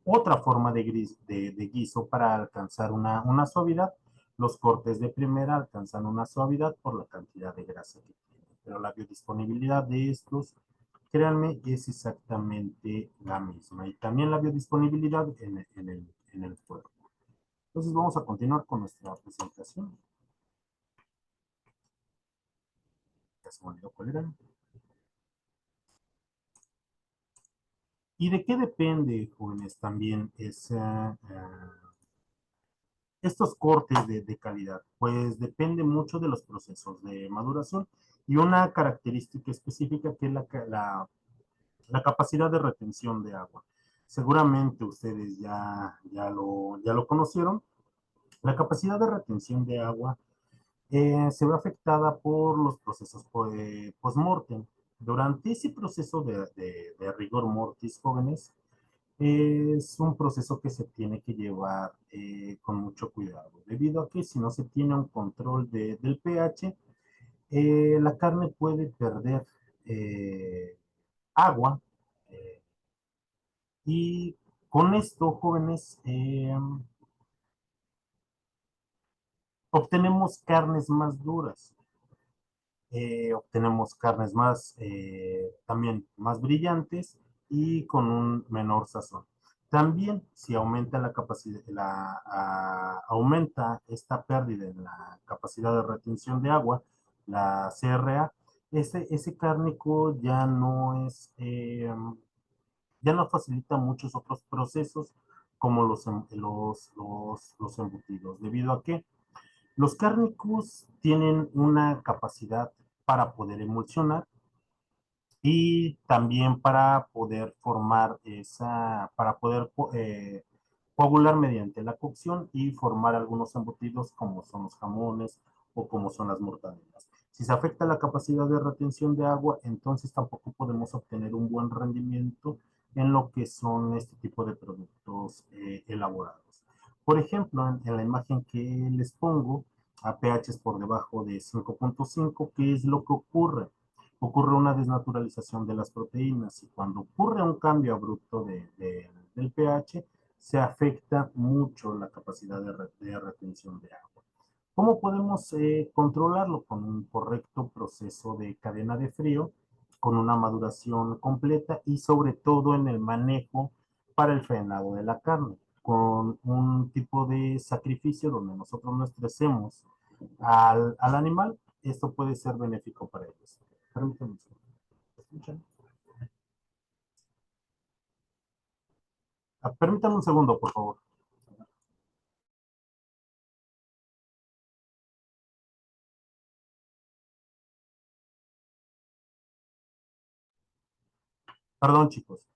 otra forma de guiso para alcanzar una suavidad, los cortes de primera alcanzan una suavidad por la cantidad de grasa que tienen. Pero la biodisponibilidad de estos, créanme, es exactamente la misma. Y también la biodisponibilidad en el cuerpo. Entonces vamos a continuar con nuestra presentación. Ya se me olvidó cuál era. ¿Y de qué depende, jóvenes, también estos cortes de calidad? Pues depende mucho de los procesos de maduración y una característica específica que es la capacidad de retención de agua. Seguramente ustedes ya lo conocieron. La capacidad de retención de agua se ve afectada por los procesos post-mortem. Durante ese proceso de rigor mortis, jóvenes, es un proceso que se tiene que llevar con mucho cuidado, debido a que si no se tiene un control del pH, la carne puede perder agua y con esto, jóvenes, obtenemos carnes más duras. Obtenemos carnes también más brillantes y con un menor sazón. También, si aumenta la capacidad, aumenta esta pérdida en la capacidad de retención de agua, la CRA, ese cárnico ya no facilita muchos otros procesos como los embutidos, debido a que los cárnicos tienen una capacidad para poder emulsionar y también para poder para poder coagular mediante la cocción y formar algunos embutidos como son los jamones o como son las mortadelas. Si se afecta la capacidad de retención de agua, entonces tampoco podemos obtener un buen rendimiento en lo que son este tipo de productos elaborados. Por ejemplo, en la imagen que les pongo, a pHs por debajo de 5.5, ¿qué es lo que ocurre? Ocurre una desnaturalización de las proteínas y cuando ocurre un cambio abrupto del pH, se afecta mucho la capacidad de retención de agua. ¿Cómo podemos controlarlo? Con un correcto proceso de cadena de frío, con una maduración completa y sobre todo en el manejo para el frenado de la carne, con un tipo de sacrificio donde nosotros no estresemos al animal. Esto puede ser benéfico para ellos. Permítanme un segundo. ¿Escuchan? Permítanme un segundo, por favor. Perdón, chicos.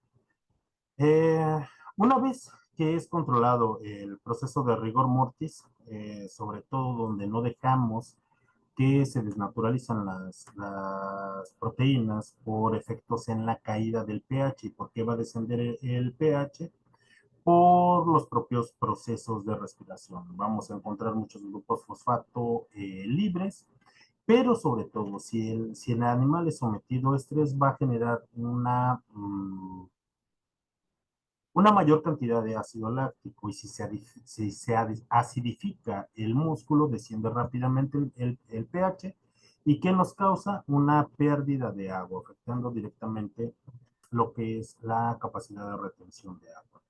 Una vez que es controlado el proceso de rigor mortis, sobre todo donde no dejamos que se desnaturalizan las proteínas por efectos en la caída del pH. ¿Y por qué va a descender el pH? Por los propios procesos de respiración. Vamos a encontrar muchos grupos fosfato libres, pero sobre todo, si el animal es sometido a estrés, va a generar una mayor cantidad de ácido láctico y si se acidifica el músculo, desciende rápidamente el pH y que nos causa una pérdida de agua, afectando directamente lo que es la capacidad de retención de agua.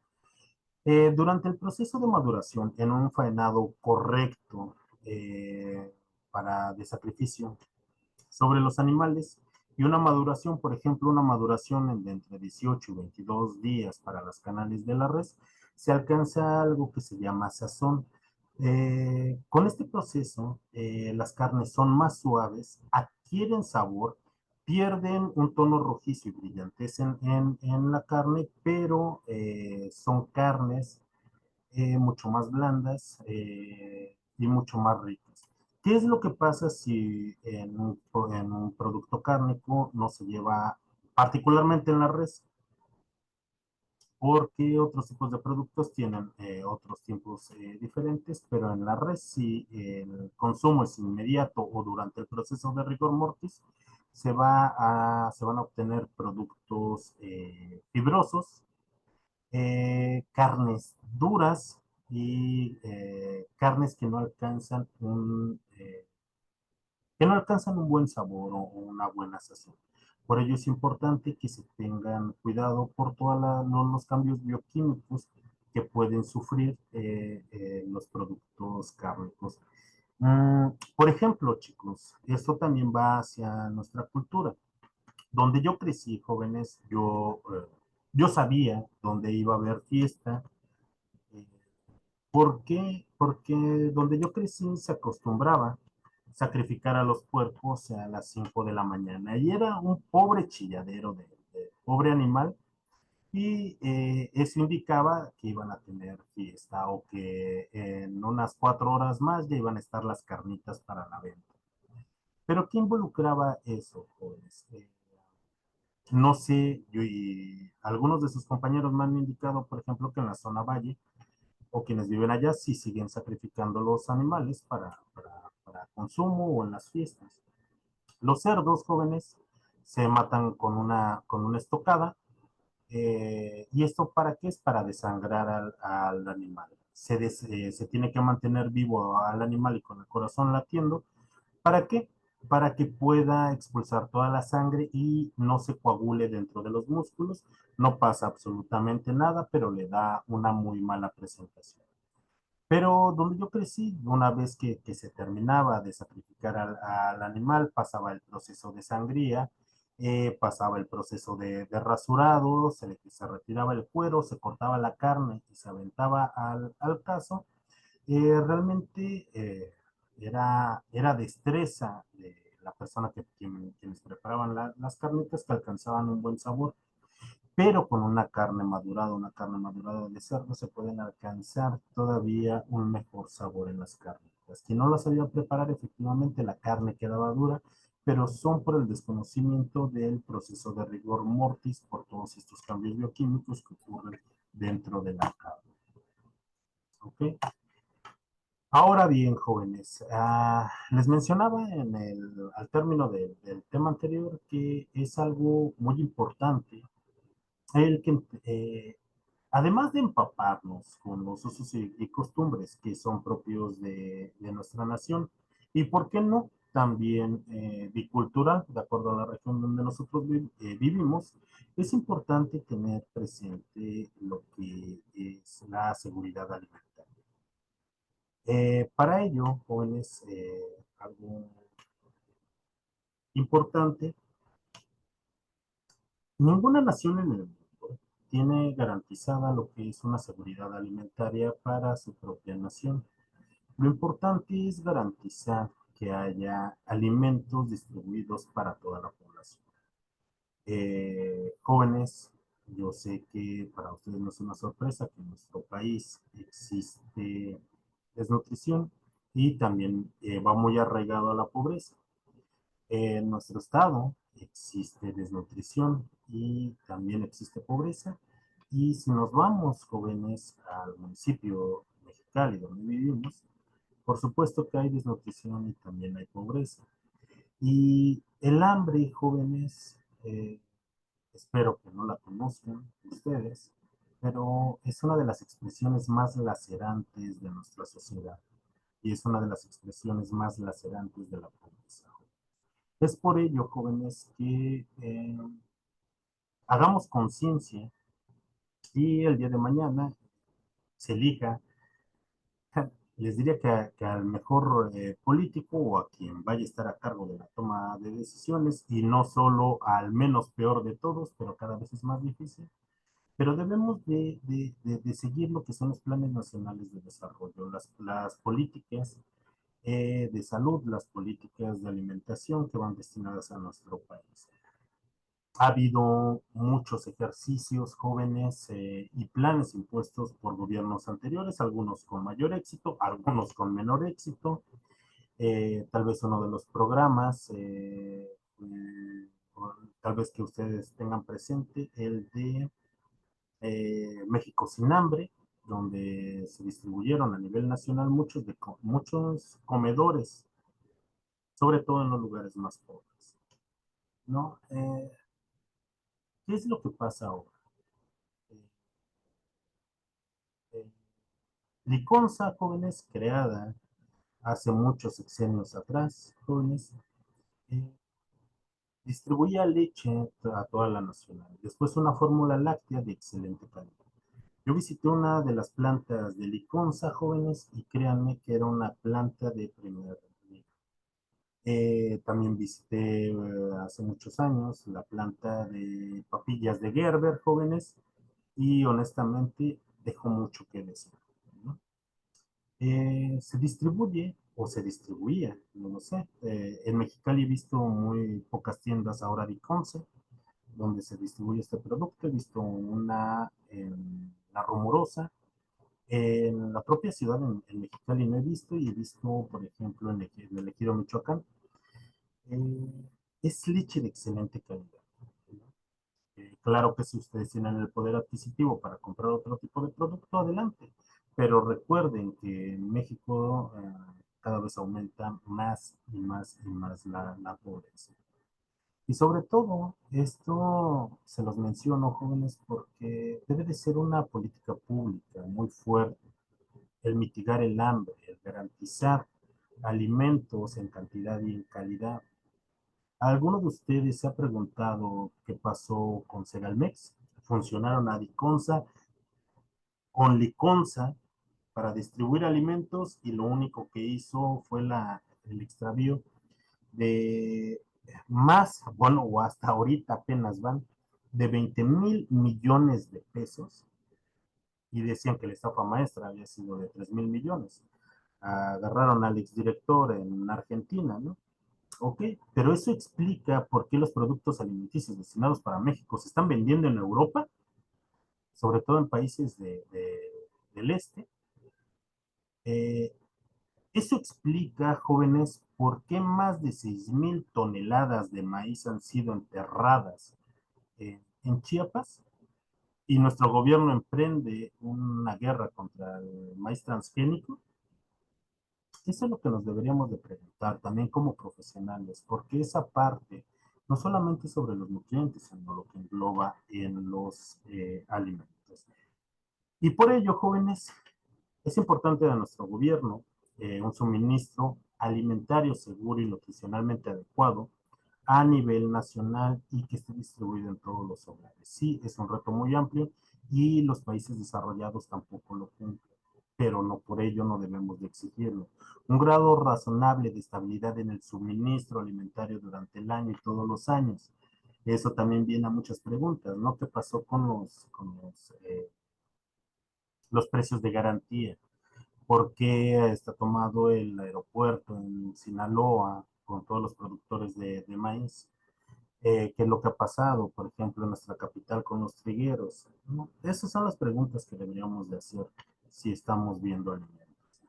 Durante el proceso de maduración, en un faenado correcto de sacrificio sobre los animales y una maduración, por ejemplo, una maduración de entre 18 y 22 días para las canales de la res, se alcanza algo que se llama sazón. Con este proceso, las carnes son más suaves, adquieren sabor, pierden un tono rojizo y brillantez en la carne, pero son carnes mucho más blandas y mucho más ricas. ¿Qué es lo que pasa si en un producto cárnico no se lleva, particularmente en la res? Porque otros tipos de productos tienen otros tiempos diferentes, pero en la res, si el consumo es inmediato o durante el proceso de rigor mortis, se van a obtener productos fibrosos, carnes duras y carnes que no alcanzan un buen sabor o una buena sazón. Por ello es importante que se tengan cuidado por todos los cambios bioquímicos que pueden sufrir los productos cárnicos. Por ejemplo, chicos, esto también va hacia nuestra cultura. Donde yo crecí, jóvenes, yo sabía dónde iba a haber fiesta. eh, ¿Por qué? Porque donde yo crecí se acostumbraba sacrificar a los puercos a las 5 de la mañana y era un pobre chilladero de pobre animal y eso indicaba que iban a tener fiesta o que en unas 4 horas más ya iban a estar las carnitas para la venta. Pero ¿qué involucraba eso, jóvenes? No sé, yo y algunos de sus compañeros me han indicado, por ejemplo, que en la zona valle o quienes viven allá sí siguen sacrificando los animales para consumo o en las fiestas. Los cerdos jóvenes se matan con una estocada. ¿Y esto para qué es? Para desangrar al animal. Se tiene que mantener vivo al animal y con el corazón latiendo. ¿Para qué? Para que pueda expulsar toda la sangre y no se coagule dentro de los músculos. No pasa absolutamente nada, pero le da una muy mala presentación. Pero donde yo crecí, una vez que se terminaba de sacrificar al animal, pasaba el proceso de sangría, pasaba el proceso de rasurado, se retiraba el cuero, se cortaba la carne y se aventaba al caso. Realmente era destreza de la persona quienes preparaban las carnitas que alcanzaban un buen sabor, pero con una carne madurada de cerdo, se pueden alcanzar todavía un mejor sabor en las carnes. Quien no la sabía preparar, efectivamente la carne quedaba dura, pero son por el desconocimiento del proceso de rigor mortis por todos estos cambios bioquímicos que ocurren dentro de la carne. ¿Ok? Ahora bien, jóvenes, les mencionaba al término del tema anterior que es algo muy importante el que además de empaparnos con los usos y costumbres que son propios de nuestra nación, y por qué no, también bicultural, de acuerdo a la región donde nosotros vivimos, es importante tener presente lo que es la seguridad alimentaria. Para ello, jóvenes, algo importante, ninguna nación en el mundo tiene garantizada lo que es una seguridad alimentaria para su propia nación. Lo importante es garantizar que haya alimentos distribuidos para toda la población. Jóvenes, yo sé que para ustedes no es una sorpresa que en nuestro país existe desnutrición y también va muy arraigado a la pobreza. En nuestro estado existe desnutrición y también existe pobreza. Y si nos vamos, jóvenes, al municipio Mexicali, donde vivimos, por supuesto que hay desnutrición y también hay pobreza. Y el hambre, jóvenes, espero que no la conozcan ustedes, pero es una de las expresiones más lacerantes de nuestra sociedad y es una de las expresiones más lacerantes de la pobreza. Es por ello, jóvenes, que hagamos conciencia y el día de mañana se elija, les diría que al mejor político o a quien vaya a estar a cargo de la toma de decisiones y no solo al menos peor de todos, pero cada vez es más difícil, pero debemos de seguir lo que son los planes nacionales de desarrollo, las políticas de salud, las políticas de alimentación que van destinadas a nuestro país. Ha habido muchos ejercicios jóvenes y planes impuestos por gobiernos anteriores, algunos con mayor éxito, algunos con menor éxito. Tal vez uno de los programas, tal vez que ustedes tengan presente, el de México sin hambre, donde se distribuyeron a nivel nacional muchos comedores, sobre todo en los lugares más pobres, ¿no? ¿Qué es lo que pasa ahora? Eh, Liconza, jóvenes, creada hace muchos sexenios atrás, jóvenes, eh, distribuía leche a toda la nacional. Después una fórmula láctea de excelente calidad. Yo visité una de las plantas de Liconza, jóvenes, y créanme que era una planta de primer nivel. También visité hace muchos años la planta de papillas de Gerber, jóvenes, y honestamente dejó mucho que desear, ¿no? Se distribuye o se distribuía, no lo sé. En Mexicali he visto muy pocas tiendas ahora de Conce, donde se distribuye este producto. He visto una en La Rumorosa. En la propia ciudad, en Mexicali, no he visto, y he visto, por ejemplo, en el Ejido Michoacán. Es leche de excelente calidad. Claro que si ustedes tienen el poder adquisitivo para comprar otro tipo de producto, adelante. Pero recuerden que en México cada vez aumenta más y más y más la pobreza. Y sobre todo, esto se los menciono, jóvenes, porque debe de ser una política pública muy fuerte, el mitigar el hambre, el garantizar alimentos en cantidad y en calidad. ¿Alguno de ustedes se ha preguntado qué pasó con Segalmex? Funcionaron a Liconza, con Liconza para distribuir alimentos, y lo único que hizo fue el extravío de más, bueno, o hasta ahorita apenas van, de 20,000 millones de pesos, y decían que la estafa maestra había sido de 3,000 millones. Agarraron al exdirector en Argentina, ¿no? Ok, pero eso explica por qué los productos alimenticios destinados para México se están vendiendo en Europa, sobre todo en países del este. Eh, Eso explica, jóvenes, por qué más de 6,000 toneladas de maíz han sido enterradas en Chiapas, y nuestro gobierno emprende una guerra contra el maíz transgénico. Eso es lo que nos deberíamos de preguntar también como profesionales, porque esa parte no solamente sobre los nutrientes, sino lo que engloba en los alimentos. Y por ello, jóvenes, es importante a nuestro gobierno un suministro alimentario seguro y nutricionalmente adecuado a nivel nacional, y que esté distribuido en todos los hogares. Sí, es un reto muy amplio y los países desarrollados tampoco lo cumplen, pero no por ello no debemos de exigirlo. Un grado razonable de estabilidad en el suministro alimentario durante el año y todos los años. Eso también viene a muchas preguntas, ¿no? ¿Qué pasó con los precios de garantía? ¿Por qué está tomado el aeropuerto en Sinaloa con todos los productores de maíz? ¿Qué es lo que ha pasado, por ejemplo, en nuestra capital con los trigueros? ¿No? Esas son las preguntas que deberíamos de hacer si estamos viendo alimentos.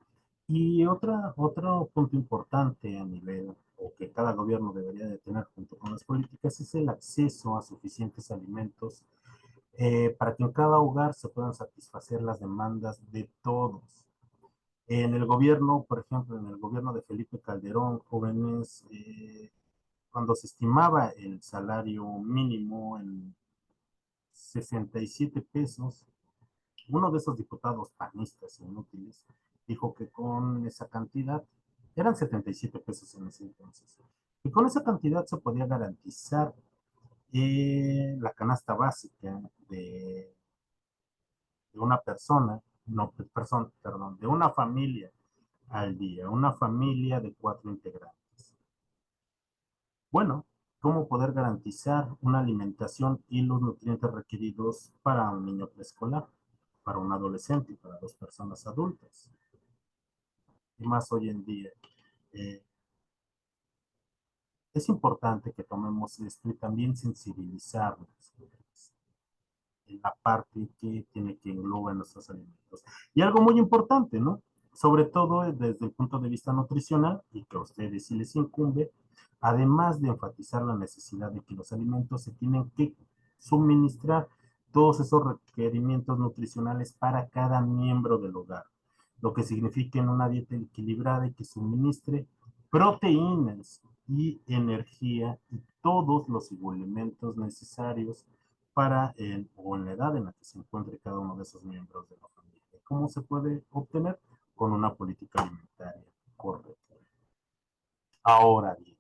Y otro punto importante a nivel, o que cada gobierno debería de tener junto con las políticas, es el acceso a suficientes alimentos para que en cada hogar se puedan satisfacer las demandas de todos. En el gobierno, por ejemplo, en el gobierno de Felipe Calderón, jóvenes, cuando se estimaba el salario mínimo en 67 pesos, uno de esos diputados panistas inútiles dijo que con esa cantidad, eran 77 pesos en ese entonces, y con esa cantidad se podía garantizar la canasta básica de una persona, no, perdón, de una familia al día, una familia de 4 integrantes. Bueno, cómo poder garantizar una alimentación y los nutrientes requeridos para un niño preescolar, para un adolescente y para 2 personas adultas. Y más hoy en día. Eh, es importante que tomemos esto y también sensibilizarnos en la parte que tiene que englobar nuestros alimentos. Y algo muy importante, ¿no? Sobre todo desde el punto de vista nutricional, y que a ustedes sí les incumbe, además de enfatizar la necesidad de que los alimentos se tienen que suministrar todos esos requerimientos nutricionales para cada miembro del hogar, lo que significa en una dieta equilibrada y que suministre proteínas y energía y todos los elementos necesarios para o en la edad en la que se encuentre cada uno de esos miembros de la familia. ¿Cómo se puede obtener? Con una política alimentaria correcta. Ahora bien,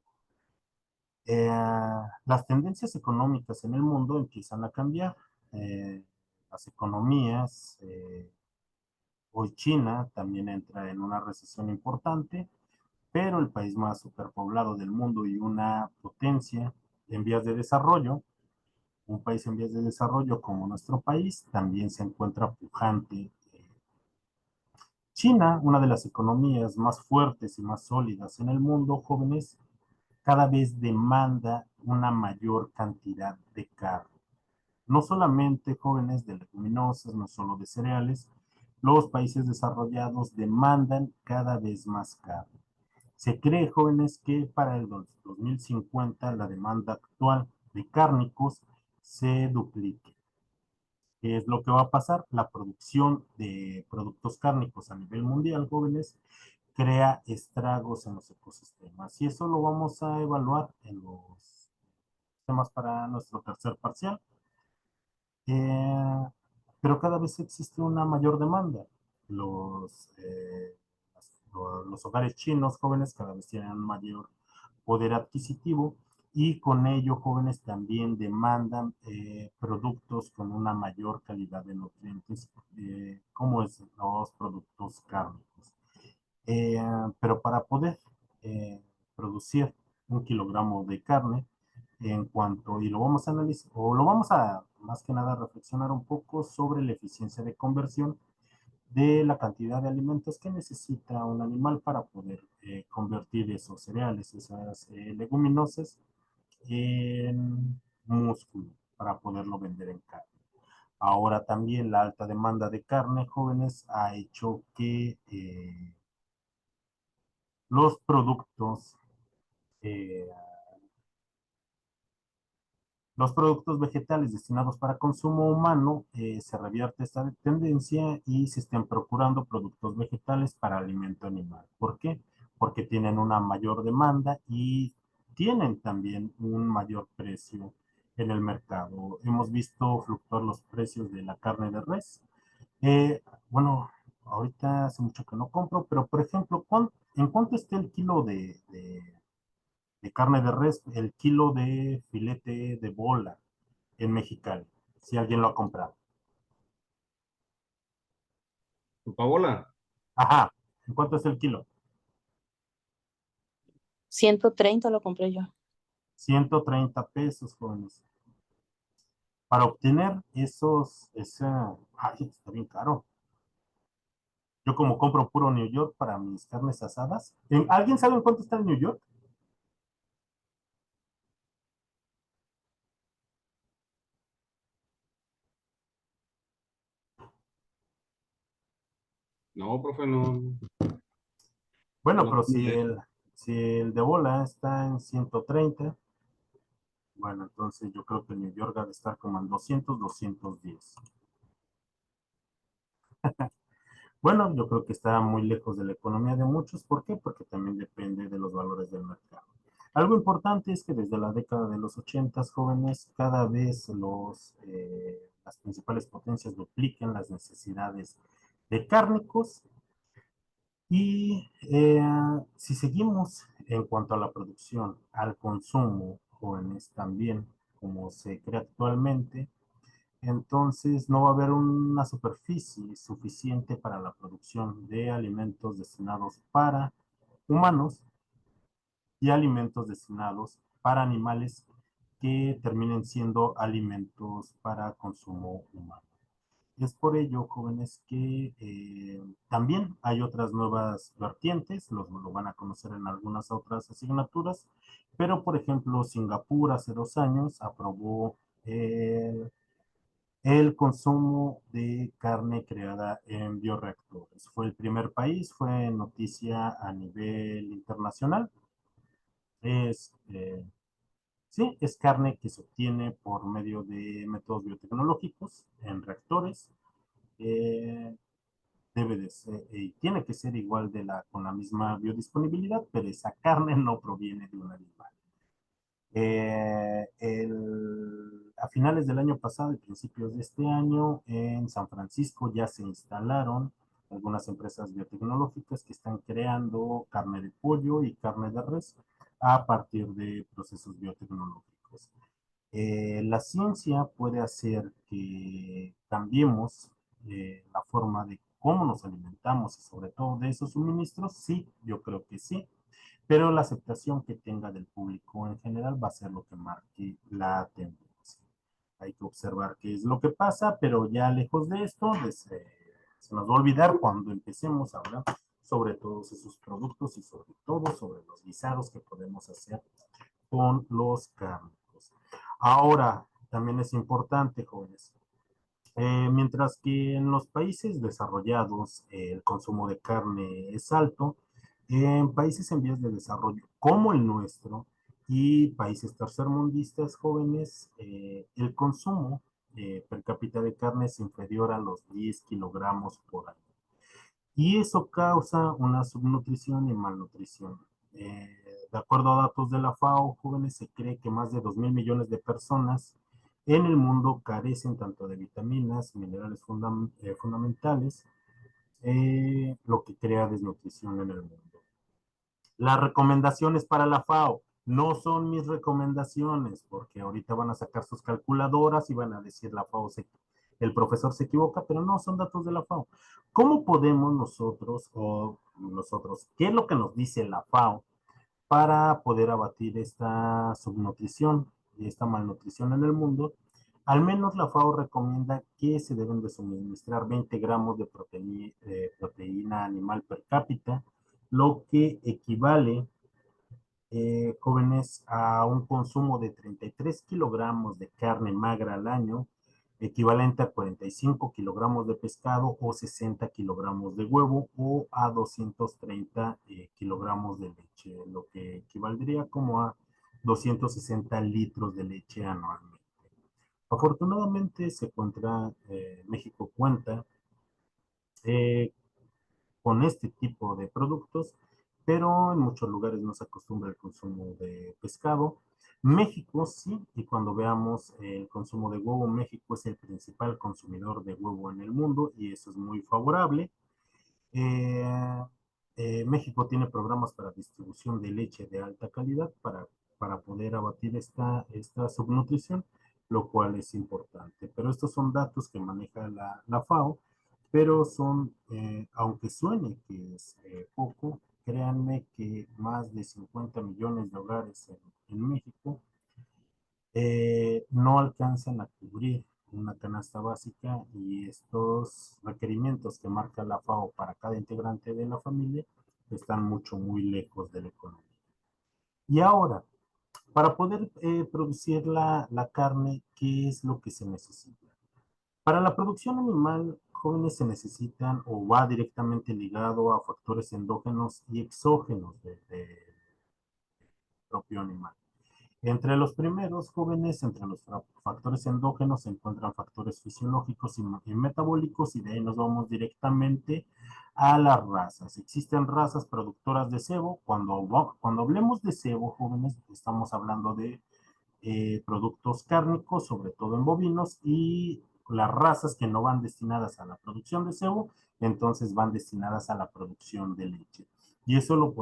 las tendencias económicas en el mundo empiezan a cambiar. Las economías, hoy China también entra en una recesión importante, pero el país más superpoblado del mundo y una potencia en vías de desarrollo, un país en vías de desarrollo como nuestro país, también se encuentra pujante. China, una de las economías más fuertes y más sólidas en el mundo, jóvenes, cada vez demanda una mayor cantidad de carne. No solamente jóvenes de leguminosas, no solo de cereales, los países desarrollados demandan cada vez más carne. Se cree, jóvenes, que para el 2050 la demanda actual de cárnicos se duplique. ¿Qué es lo que va a pasar? La producción de productos cárnicos a nivel mundial, jóvenes, crea estragos en los ecosistemas. Y eso lo vamos a evaluar en los temas para nuestro tercer parcial. Eh, pero cada vez existe una mayor demanda. Los, eh, los hogares chinos jóvenes cada vez tienen un mayor poder adquisitivo y con ello jóvenes también demandan productos con una mayor calidad de nutrientes, como es los productos cárnicos. Eh, pero para poder producir 1 kilogramo de carne, en cuanto, y lo vamos a analizar, o lo vamos a más que nada reflexionar un poco sobre la eficiencia de conversión de la cantidad de alimentos que necesita un animal para poder convertir esos cereales, esas leguminosas, en músculo, para poderlo vender en carne. Ahora también la alta demanda de carne, jóvenes, ha hecho que los productos eh, los productos vegetales destinados para consumo humano, se revierte esta tendencia y se estén procurando productos vegetales para alimento animal. ¿Por qué? Porque tienen una mayor demanda y tienen también un mayor precio en el mercado. Hemos visto fluctuar los precios de la carne de res. Bueno, ahorita hace mucho que no compro, pero por ejemplo, ¿en cuánto está el kilo de carne de res, el kilo de filete de bola en Mexicali, si alguien lo ha comprado? Paola, Ajá, ¿en cuánto es el kilo? 130 lo compré yo. 130 pesos, jóvenes. Para obtener ay, está bien caro. Yo como compro puro New York para mis carnes asadas. ¿Alguien sabe en cuánto está el New York? no, profe, no, Bueno, no pero tengo idea. si el de bola está en 130, bueno, entonces yo creo que el New York ha de estar como en 200, 210. Bueno, yo creo que está muy lejos de la economía de muchos. ¿Por qué? Porque también depende de los valores del mercado. Algo importante es que desde la década de los 80, jóvenes, cada vez las principales potencias duplican las necesidades de cárnicos y si seguimos en cuanto a la producción, al consumo, jóvenes también, como se cree actualmente, entonces no va a haber una superficie suficiente para la producción de alimentos destinados para humanos y alimentos destinados para animales que terminen siendo alimentos para consumo humano. Es por ello, jóvenes, que también hay otras nuevas vertientes, lo van a conocer en algunas otras asignaturas, pero por ejemplo, Singapur hace 2 años aprobó el consumo de carne creada en bioreactores. Fue el primer país, fue noticia a nivel internacional. Es, sí, es carne que se obtiene por medio de métodos biotecnológicos en reactores. Eh, Debe de ser, y tiene que ser igual con la misma biodisponibilidad, pero esa carne no proviene de un animal. A finales del año pasado y principios de este año, en San Francisco ya se instalaron algunas empresas biotecnológicas que están creando carne de pollo y carne de res a partir de procesos biotecnológicos. La ciencia puede hacer que cambiemos la forma de cómo nos alimentamos y sobre todo de esos suministros. Sí, yo creo que sí, pero la aceptación que tenga del público en general va a ser lo que marque la tendencia. Hay que observar qué es lo que pasa, pero ya lejos de esto, se nos va a olvidar cuando empecemos a hablar sobre todos esos productos y sobre todo sobre los guisados que podemos hacer con los cárnicos. Ahora, también es importante, jóvenes, mientras que en los países desarrollados el consumo de carne es alto, en países en vías de desarrollo como el nuestro y países tercermundistas jóvenes, el consumo per cápita de carne es inferior a los 10 kilogramos por año. Y eso causa una subnutrición y malnutrición. De acuerdo a datos de la FAO, jóvenes, se cree que más de 2.000 millones de personas en el mundo carecen tanto de vitaminas, minerales fundamentales, lo que crea desnutrición en el mundo. Las recomendaciones para la FAO no son mis recomendaciones, porque ahorita van a sacar sus calculadoras y van a decir la FAO, el profesor se equivoca, pero no son datos de la FAO. ¿Cómo podemos nosotros, qué es lo que nos dice la FAO para poder abatir esta subnutrición y esta malnutrición en el mundo? Al menos la FAO recomienda que se deben de suministrar 20 gramos de proteína animal per cápita, lo que equivale, jóvenes, a un consumo de 33 kilogramos de carne magra al año, equivalente a 45 kilogramos de pescado o 60 kilogramos de huevo o a 230 kilogramos de leche, lo que equivaldría como a 260 litros de leche anualmente. Afortunadamente México cuenta eh, con este tipo de productos, pero en muchos lugares no se acostumbra el consumo de pescado. México sí, y cuando veamos el consumo de huevo, México es el principal consumidor de huevo en el mundo y eso es muy favorable. Eh, México tiene programas para distribución de leche de alta calidad para poder abatir esta subnutrición, lo cual es importante. Pero estos son datos que maneja la FAO, pero aunque suene que es poco, créanme que más de 50 millones de hogares en México no alcanzan a cubrir una canasta básica y estos requerimientos que marca la FAO para cada integrante de la familia están muy lejos de la economía. Y ahora, para poder producir la carne, ¿qué es lo que se necesita? Para la producción animal, jóvenes, se necesitan o va directamente ligado a factores endógenos y exógenos del propio animal. Entre los primeros, jóvenes, entre los factores endógenos se encuentran factores fisiológicos y metabólicos, y de ahí nos vamos directamente a las razas. Existen razas productoras de sebo. Cuando hablemos de sebo, jóvenes, estamos hablando de productos cárnicos, sobre todo en bovinos, y las razas que no van destinadas a la producción de sebo, entonces van destinadas a la producción de leche. Y eso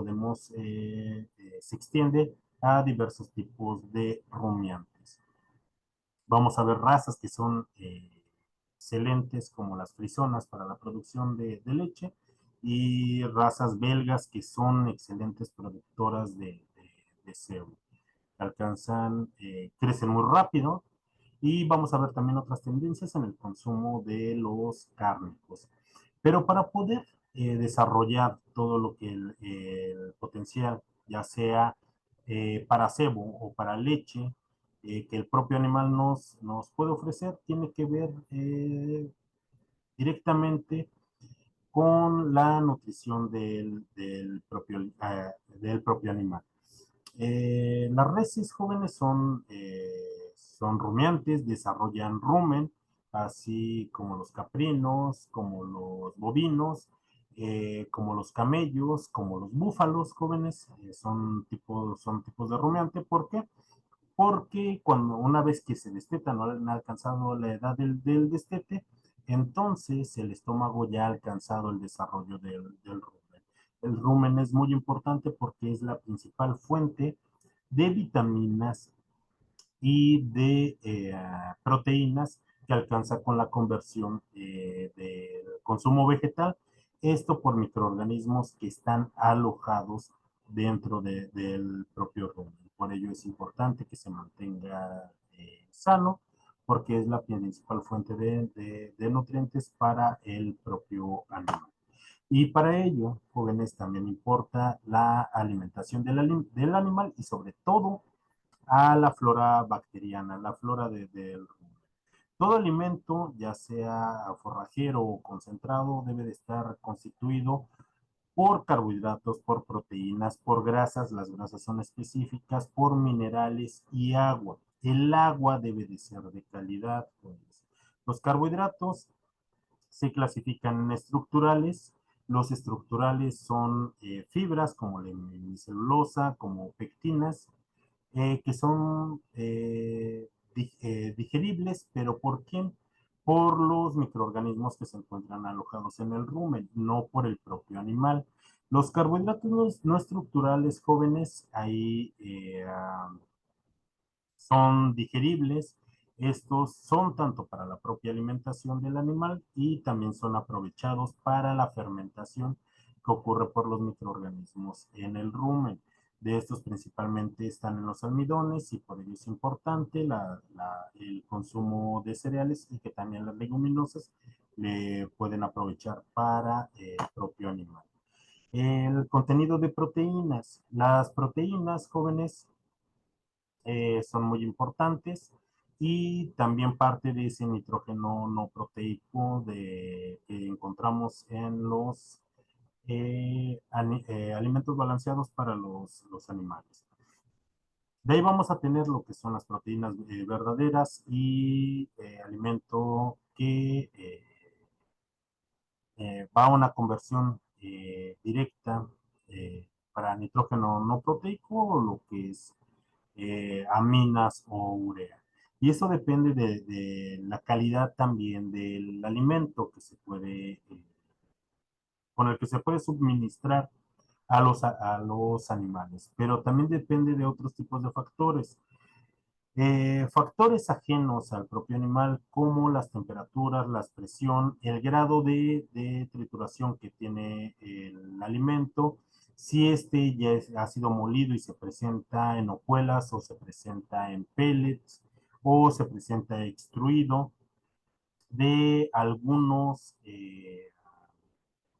se extiende a diversos tipos de rumiantes. Vamos a ver razas que son excelentes, como las frisonas para la producción de leche, y razas belgas que son excelentes productoras de sebo. crecen muy rápido. Y vamos a ver también otras tendencias en el consumo de los cárnicos. Pero para poder desarrollar todo lo que el potencial, ya sea para cebo o para leche, que el propio animal nos puede ofrecer, tiene que ver directamente con la nutrición del propio animal. Las reses jóvenes son rumiantes, desarrollan rumen, así como los caprinos, como los bovinos, como los camellos, como los búfalos jóvenes, son tipos de rumiante. ¿Por qué? Porque una vez que se destetan, no han alcanzado la edad del destete, entonces el estómago ya ha alcanzado el desarrollo del rumen. El rumen es muy importante porque es la principal fuente de vitaminas y de proteínas que alcanza con la conversión del consumo vegetal. Esto por microorganismos que están alojados dentro del propio rumen. Por ello es importante que se mantenga sano, porque es la principal fuente de nutrientes para el propio animal. Y para ello, jóvenes, también importa la alimentación del animal y sobre todo a la flora bacteriana, la flora del rumen. Todo alimento, ya sea forrajero o concentrado, debe de estar constituido por carbohidratos, por proteínas, por grasas, las grasas son específicas, por minerales y agua. El agua debe de ser de calidad. Pues. Los carbohidratos se clasifican en estructurales. Los estructurales son fibras como la hemicelulosa, como pectinas, que son digeribles, pero ¿por quién? Por los microorganismos que se encuentran alojados en el rumen, no por el propio animal. Los carbohidratos no estructurales jóvenes, ahí son digeribles. Estos son tanto para la propia alimentación del animal y también son aprovechados para la fermentación que ocurre por los microorganismos en el rumen. De estos principalmente están en los almidones y por ello es importante el consumo de cereales y que también las leguminosas le pueden aprovechar para el propio animal. El contenido de proteínas. Las proteínas jóvenes son muy importantes y también parte de ese nitrógeno no proteico que encontramos en los alimentos balanceados para los animales. De ahí vamos a tener lo que son las proteínas verdaderas y alimento que va a una conversión directa para nitrógeno no proteico o lo que es aminas o urea. Y eso depende de la calidad también del alimento con el que se puede suministrar a los animales, pero también depende de otros tipos de factores. Factores ajenos al propio animal, como las temperaturas, la presión, el grado de trituración que tiene el alimento, si este ya ha sido molido y se presenta en hojuelas o se presenta en pellets o se presenta extruido, de algunos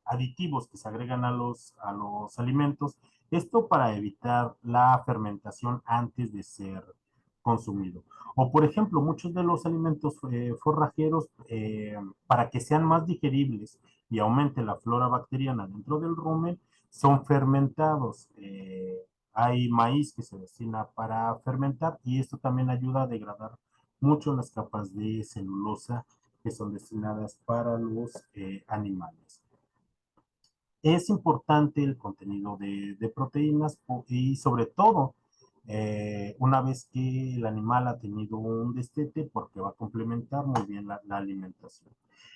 aditivos que se agregan a los alimentos, esto para evitar la fermentación antes de ser consumido. O por ejemplo, muchos de los alimentos forrajeros, para que sean más digeribles y aumente la flora bacteriana dentro del rumen, son fermentados. Hay maíz que se destina para fermentar y esto también ayuda a degradar mucho las capas de celulosa que son destinadas para los animales. Es importante el contenido de proteínas y sobre todo una vez que el animal ha tenido un destete porque va a complementar muy bien la alimentación.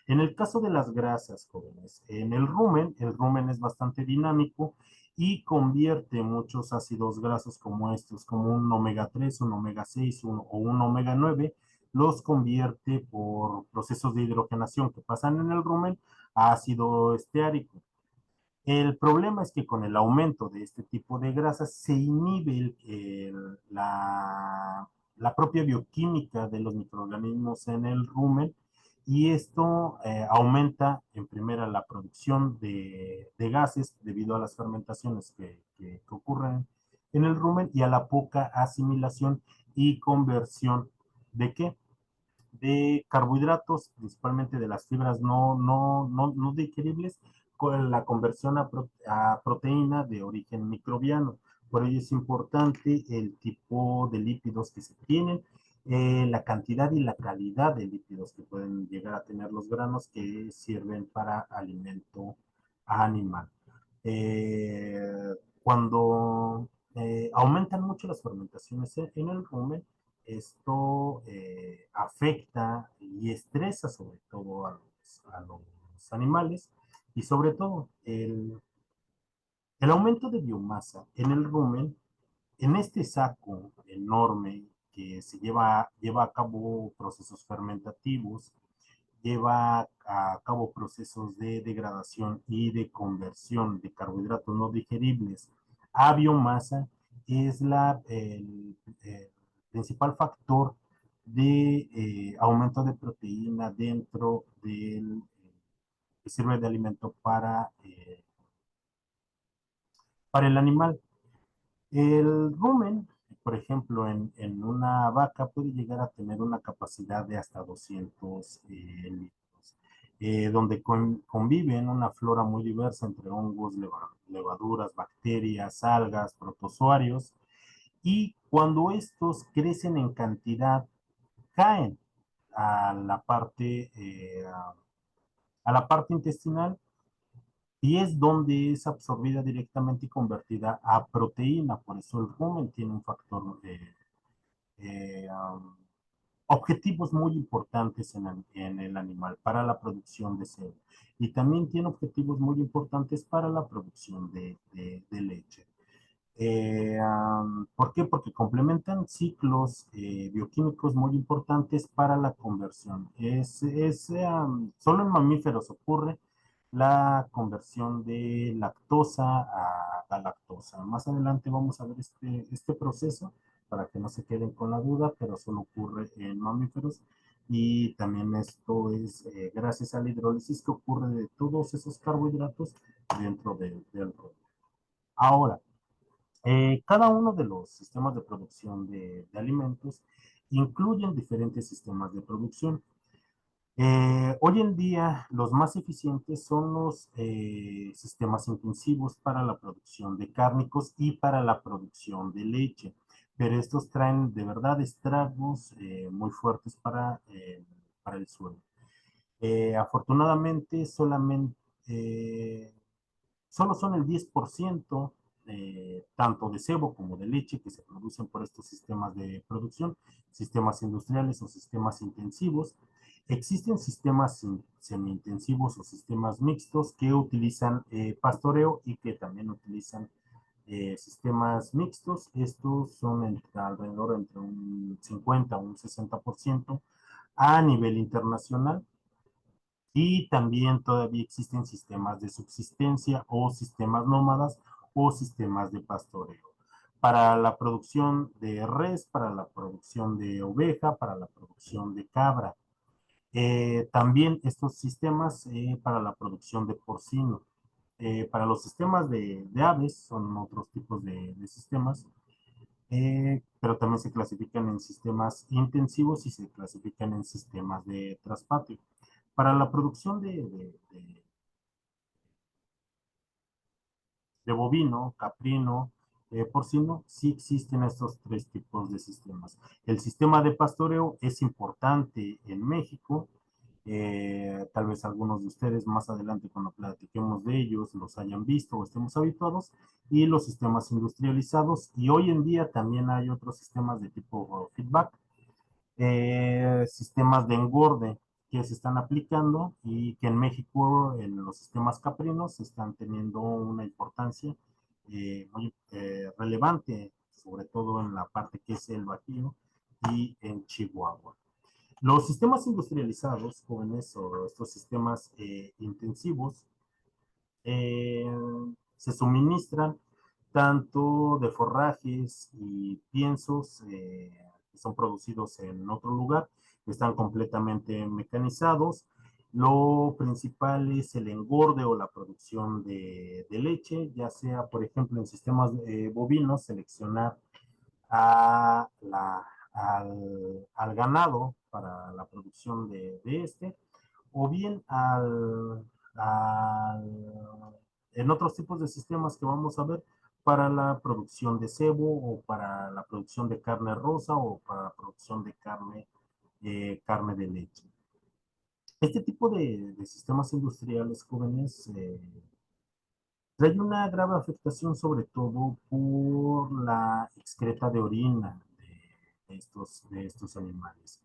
En el caso de las grasas, jóvenes, en el rumen es bastante dinámico y convierte muchos ácidos grasos como estos, como un omega 3, un omega 6 o un omega 9, los convierte por procesos de hidrogenación que pasan en el rumen a ácido esteárico. El problema es que con el aumento de este tipo de grasas se inhibe la propia bioquímica de los microorganismos en el rumen y esto aumenta en primera la producción de gases debido a las fermentaciones que ocurren en el rumen y a la poca asimilación y conversión ¿de qué? De carbohidratos, principalmente de las fibras no digeribles, con la conversión a proteína de origen microbiano. Por ello es importante el tipo de lípidos que se tienen, la cantidad y la calidad de lípidos que pueden llegar a tener los granos que sirven para alimento animal. Cuando aumentan mucho las fermentaciones en el rumen, esto afecta y estresa sobre todo a los animales y sobre todo el aumento de biomasa en el rumen, en este saco enorme que lleva a cabo procesos fermentativos, lleva a cabo procesos de degradación y de conversión de carbohidratos no digeribles a biomasa, es el principal factor de aumento de proteína dentro del que sirve de alimento para el animal. El rumen, por ejemplo, en una vaca puede llegar a tener una capacidad de hasta 200 litros, donde conviven una flora muy diversa entre hongos, levaduras, bacterias, algas, protozoarios, y cuando estos crecen en cantidad, caen a la parte, a la parte intestinal y es donde es absorbida directamente y convertida a proteína. Por eso el rumen tiene un factor, objetivos muy importantes en el animal para la producción de sebo. Y también tiene objetivos muy importantes para la producción de leche. ¿Por qué? Porque complementan ciclos bioquímicos muy importantes para la conversión. Solo en mamíferos ocurre la conversión de lactosa a galactosa. Más adelante vamos a ver este proceso para que no se queden con la duda, pero solo ocurre en mamíferos y también esto es gracias a la hidrólisis que ocurre de todos esos carbohidratos dentro del roble. Ahora, cada uno de los sistemas de producción de alimentos incluyen diferentes sistemas de producción. Hoy en día, los más eficientes son los sistemas intensivos para la producción de cárnicos y para la producción de leche, pero estos traen de verdad estragos muy fuertes para el suelo. Afortunadamente, solo son el 10% tanto de cebo como de leche que se producen por estos sistemas de producción, sistemas industriales o sistemas intensivos. Existen sistemas semi-intensivos o sistemas mixtos que utilizan pastoreo y que también utilizan sistemas mixtos. Estos son alrededor entre un 50 o un 60% a nivel internacional. Y también todavía existen sistemas de subsistencia o sistemas nómadas o sistemas de pastoreo. Para la producción de res, para la producción de oveja, para la producción de cabra. También estos sistemas para la producción de porcino. Para los sistemas de aves son otros tipos de sistemas, pero también se clasifican en sistemas intensivos y se clasifican en sistemas de traspatio. Para la producción de bovino, caprino, porcino, sí existen estos tres tipos de sistemas. El sistema de pastoreo es importante en México. Tal vez algunos de ustedes más adelante cuando platiquemos de ellos los hayan visto o estemos habituados. Y los sistemas industrializados. Y hoy en día también hay otros sistemas de tipo feedback, sistemas de engorde que se están aplicando y que en México en los sistemas caprinos están teniendo una importancia muy relevante, sobre todo en la parte que es el Bajío y en Chihuahua. Los sistemas industrializados, jóvenes, o estos sistemas intensivos, se suministran tanto de forrajes y piensos que son producidos en otro lugar, están completamente mecanizados. Lo principal es el engorde o la producción de leche, ya sea, por ejemplo, en sistemas bovinos, seleccionar a al ganado para la producción de este, o bien en otros tipos de sistemas que vamos a ver para la producción de cebo o para la producción de carne rosa o para la producción de carne de leche. Este tipo de sistemas industriales jóvenes trae una grave afectación sobre todo por la excreta de orina de estos animales.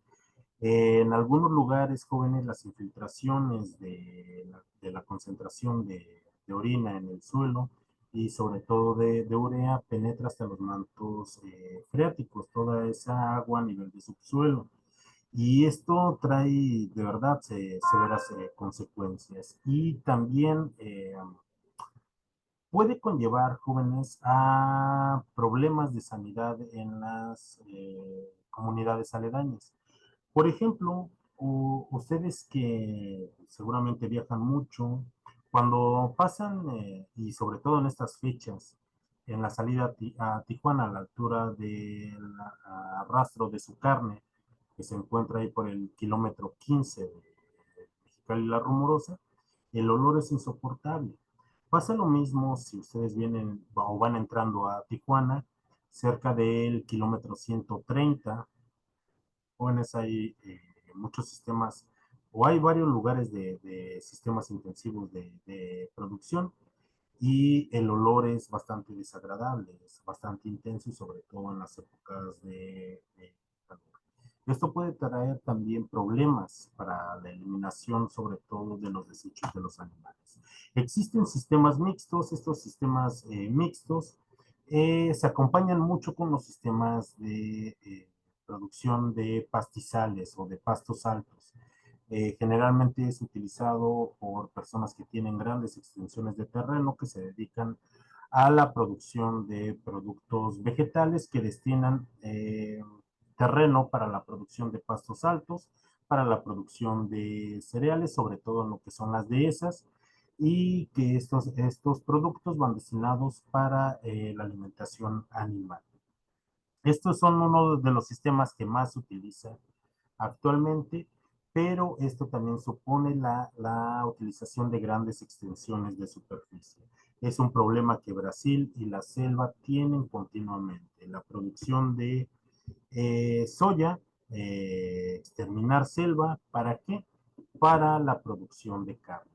En algunos lugares jóvenes las infiltraciones de la concentración de orina en el suelo y sobre todo de urea penetra hasta los mantos freáticos, toda esa agua a nivel de subsuelo. Y esto trae de verdad severas consecuencias. Y también puede conllevar jóvenes a problemas de sanidad en las comunidades aledañas. Por ejemplo, ustedes que seguramente viajan mucho, cuando pasan, y sobre todo en estas fechas, en la salida a Tijuana, a la altura del rastro de su carne, que se encuentra ahí por el kilómetro 15 de Mexicali La Rumorosa, el olor es insoportable. Pasa lo mismo si ustedes vienen o van entrando a Tijuana, cerca del kilómetro 130, jóvenes hay muchos sistemas, o hay varios lugares de sistemas intensivos de producción, y el olor es bastante desagradable, es bastante intenso, sobre todo en las épocas de calor. Esto puede traer también problemas para la eliminación, sobre todo de los desechos de los animales. Existen sistemas mixtos, estos sistemas mixtos se acompañan mucho con los sistemas de producción de pastizales o de pastos altos. Generalmente es utilizado por personas que tienen grandes extensiones de terreno que se dedican a la producción de productos vegetales que destinan terreno para la producción de pastos altos, para la producción de cereales, sobre todo en lo que son las dehesas, y que estos productos van destinados para la alimentación animal. Estos son uno de los sistemas que más se utiliza actualmente, pero esto también supone la utilización de grandes extensiones de superficie. Es un problema que Brasil y la selva tienen continuamente. La producción de soya, exterminar selva, ¿para qué? Para la producción de carne.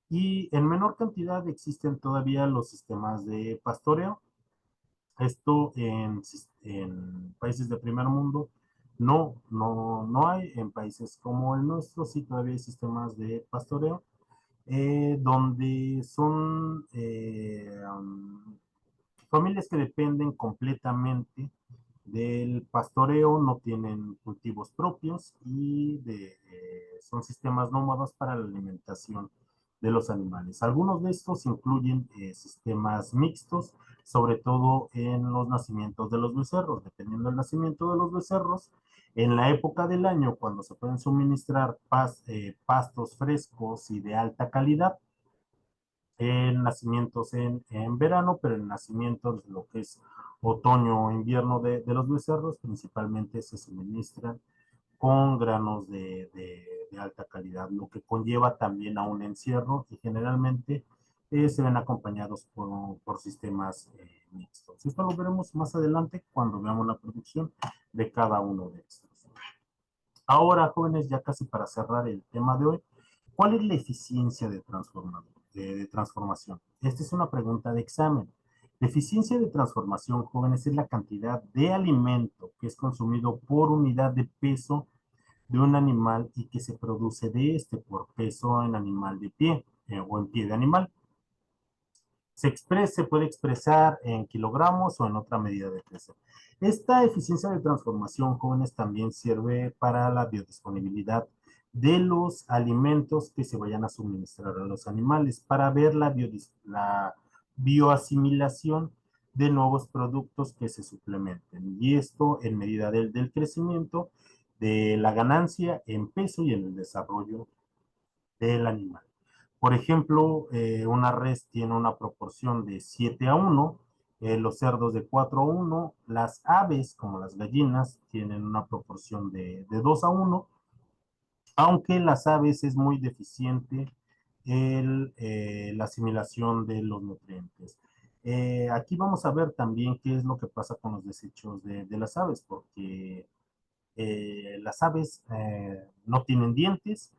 Y en menor cantidad existen todavía los sistemas de pastoreo. Esto en países de primer mundo no hay. En países como el nuestro sí todavía hay sistemas de pastoreo, donde son familias que dependen completamente del pastoreo, no tienen cultivos propios y son sistemas nómadas para la alimentación de los animales. Algunos de estos incluyen sistemas mixtos, sobre todo en los nacimientos de los becerros. Dependiendo del nacimiento de los becerros, en la época del año, cuando se pueden suministrar pastos frescos y de alta calidad, en nacimientos en verano, pero en nacimientos de lo que es otoño o invierno de los becerros, principalmente se suministran con granos de alta calidad, lo que conlleva también a un encierro y generalmente se ven acompañados por sistemas mixtos. Esto lo veremos más adelante cuando veamos la producción de cada uno de estos. Ahora, jóvenes, ya casi para cerrar el tema de hoy, ¿cuál es la eficiencia de transformación? Esta es una pregunta de examen. La eficiencia de transformación, jóvenes, es la cantidad de alimento que es consumido por unidad de peso de un animal y que se produce de este por peso en animal de pie o en pie de animal. Se puede expresar en kilogramos o en otra medida de peso. Esta eficiencia de transformación, jóvenes, también sirve para la biodisponibilidad de los alimentos que se vayan a suministrar a los animales para ver la bioasimilación de nuevos productos que se suplementen. Y esto en medida del crecimiento, de la ganancia en peso y en el desarrollo del animal. Por ejemplo, una res tiene una proporción de 7:1, los cerdos de 4:1, las aves, como las gallinas, tienen una proporción de 2:1, aunque las aves es muy deficiente la asimilación de los nutrientes. Aquí vamos a ver también qué es lo que pasa con los desechos de las aves, porque las aves no tienen dientes,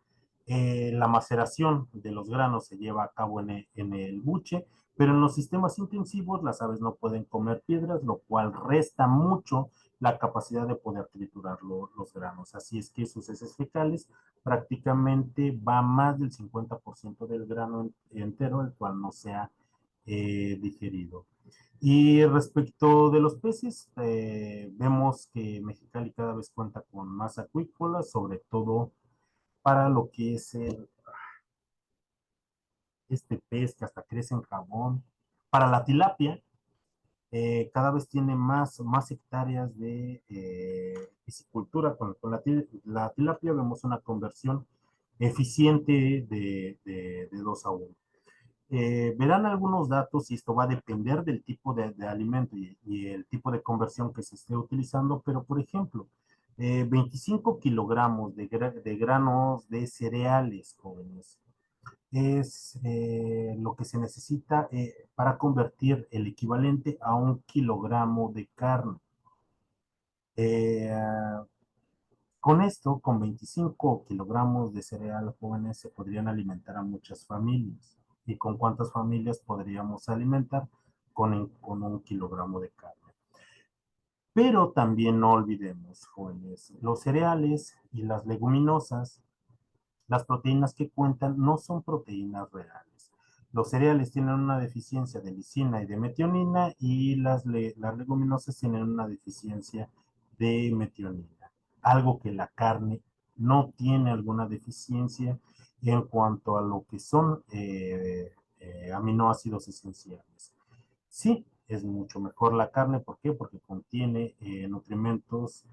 la maceración de los granos se lleva a cabo en el buche, pero en los sistemas intensivos las aves no pueden comer piedras, lo cual resta mucho la capacidad de poder triturar los granos. Así es que sus heces fecales prácticamente va más del 50% del grano entero, el cual no sea digerido. Y respecto de los peces, vemos que Mexicali cada vez cuenta con más acuícolas, sobre todo para lo que es este pez que hasta crece en jabón. Para la tilapia, cada vez tiene más hectáreas de piscicultura. Con la tilapia vemos una conversión eficiente de 2:1. Verán algunos datos y esto va a depender del tipo de alimento y el tipo de conversión que se esté utilizando, pero por ejemplo, 25 kilogramos de granos de cereales, jóvenes, es lo que se necesita para convertir el equivalente a 1 kilogramo de carne. Eh, con esto, con 25 kilogramos de cereal, jóvenes, se podrían alimentar a muchas familias. ¿Y con cuántas familias podríamos alimentar? Con 1 kilogramo de carne. Pero también no olvidemos, jóvenes, los cereales y las leguminosas, las proteínas que cuentan no son proteínas reales. Los cereales tienen una deficiencia de lisina y de metionina y las leguminosas tienen una deficiencia de metionina, algo que la carne no tiene alguna deficiencia en cuanto a lo que son aminoácidos esenciales. Sí, es mucho mejor la carne, ¿por qué? Porque contiene nutrimentos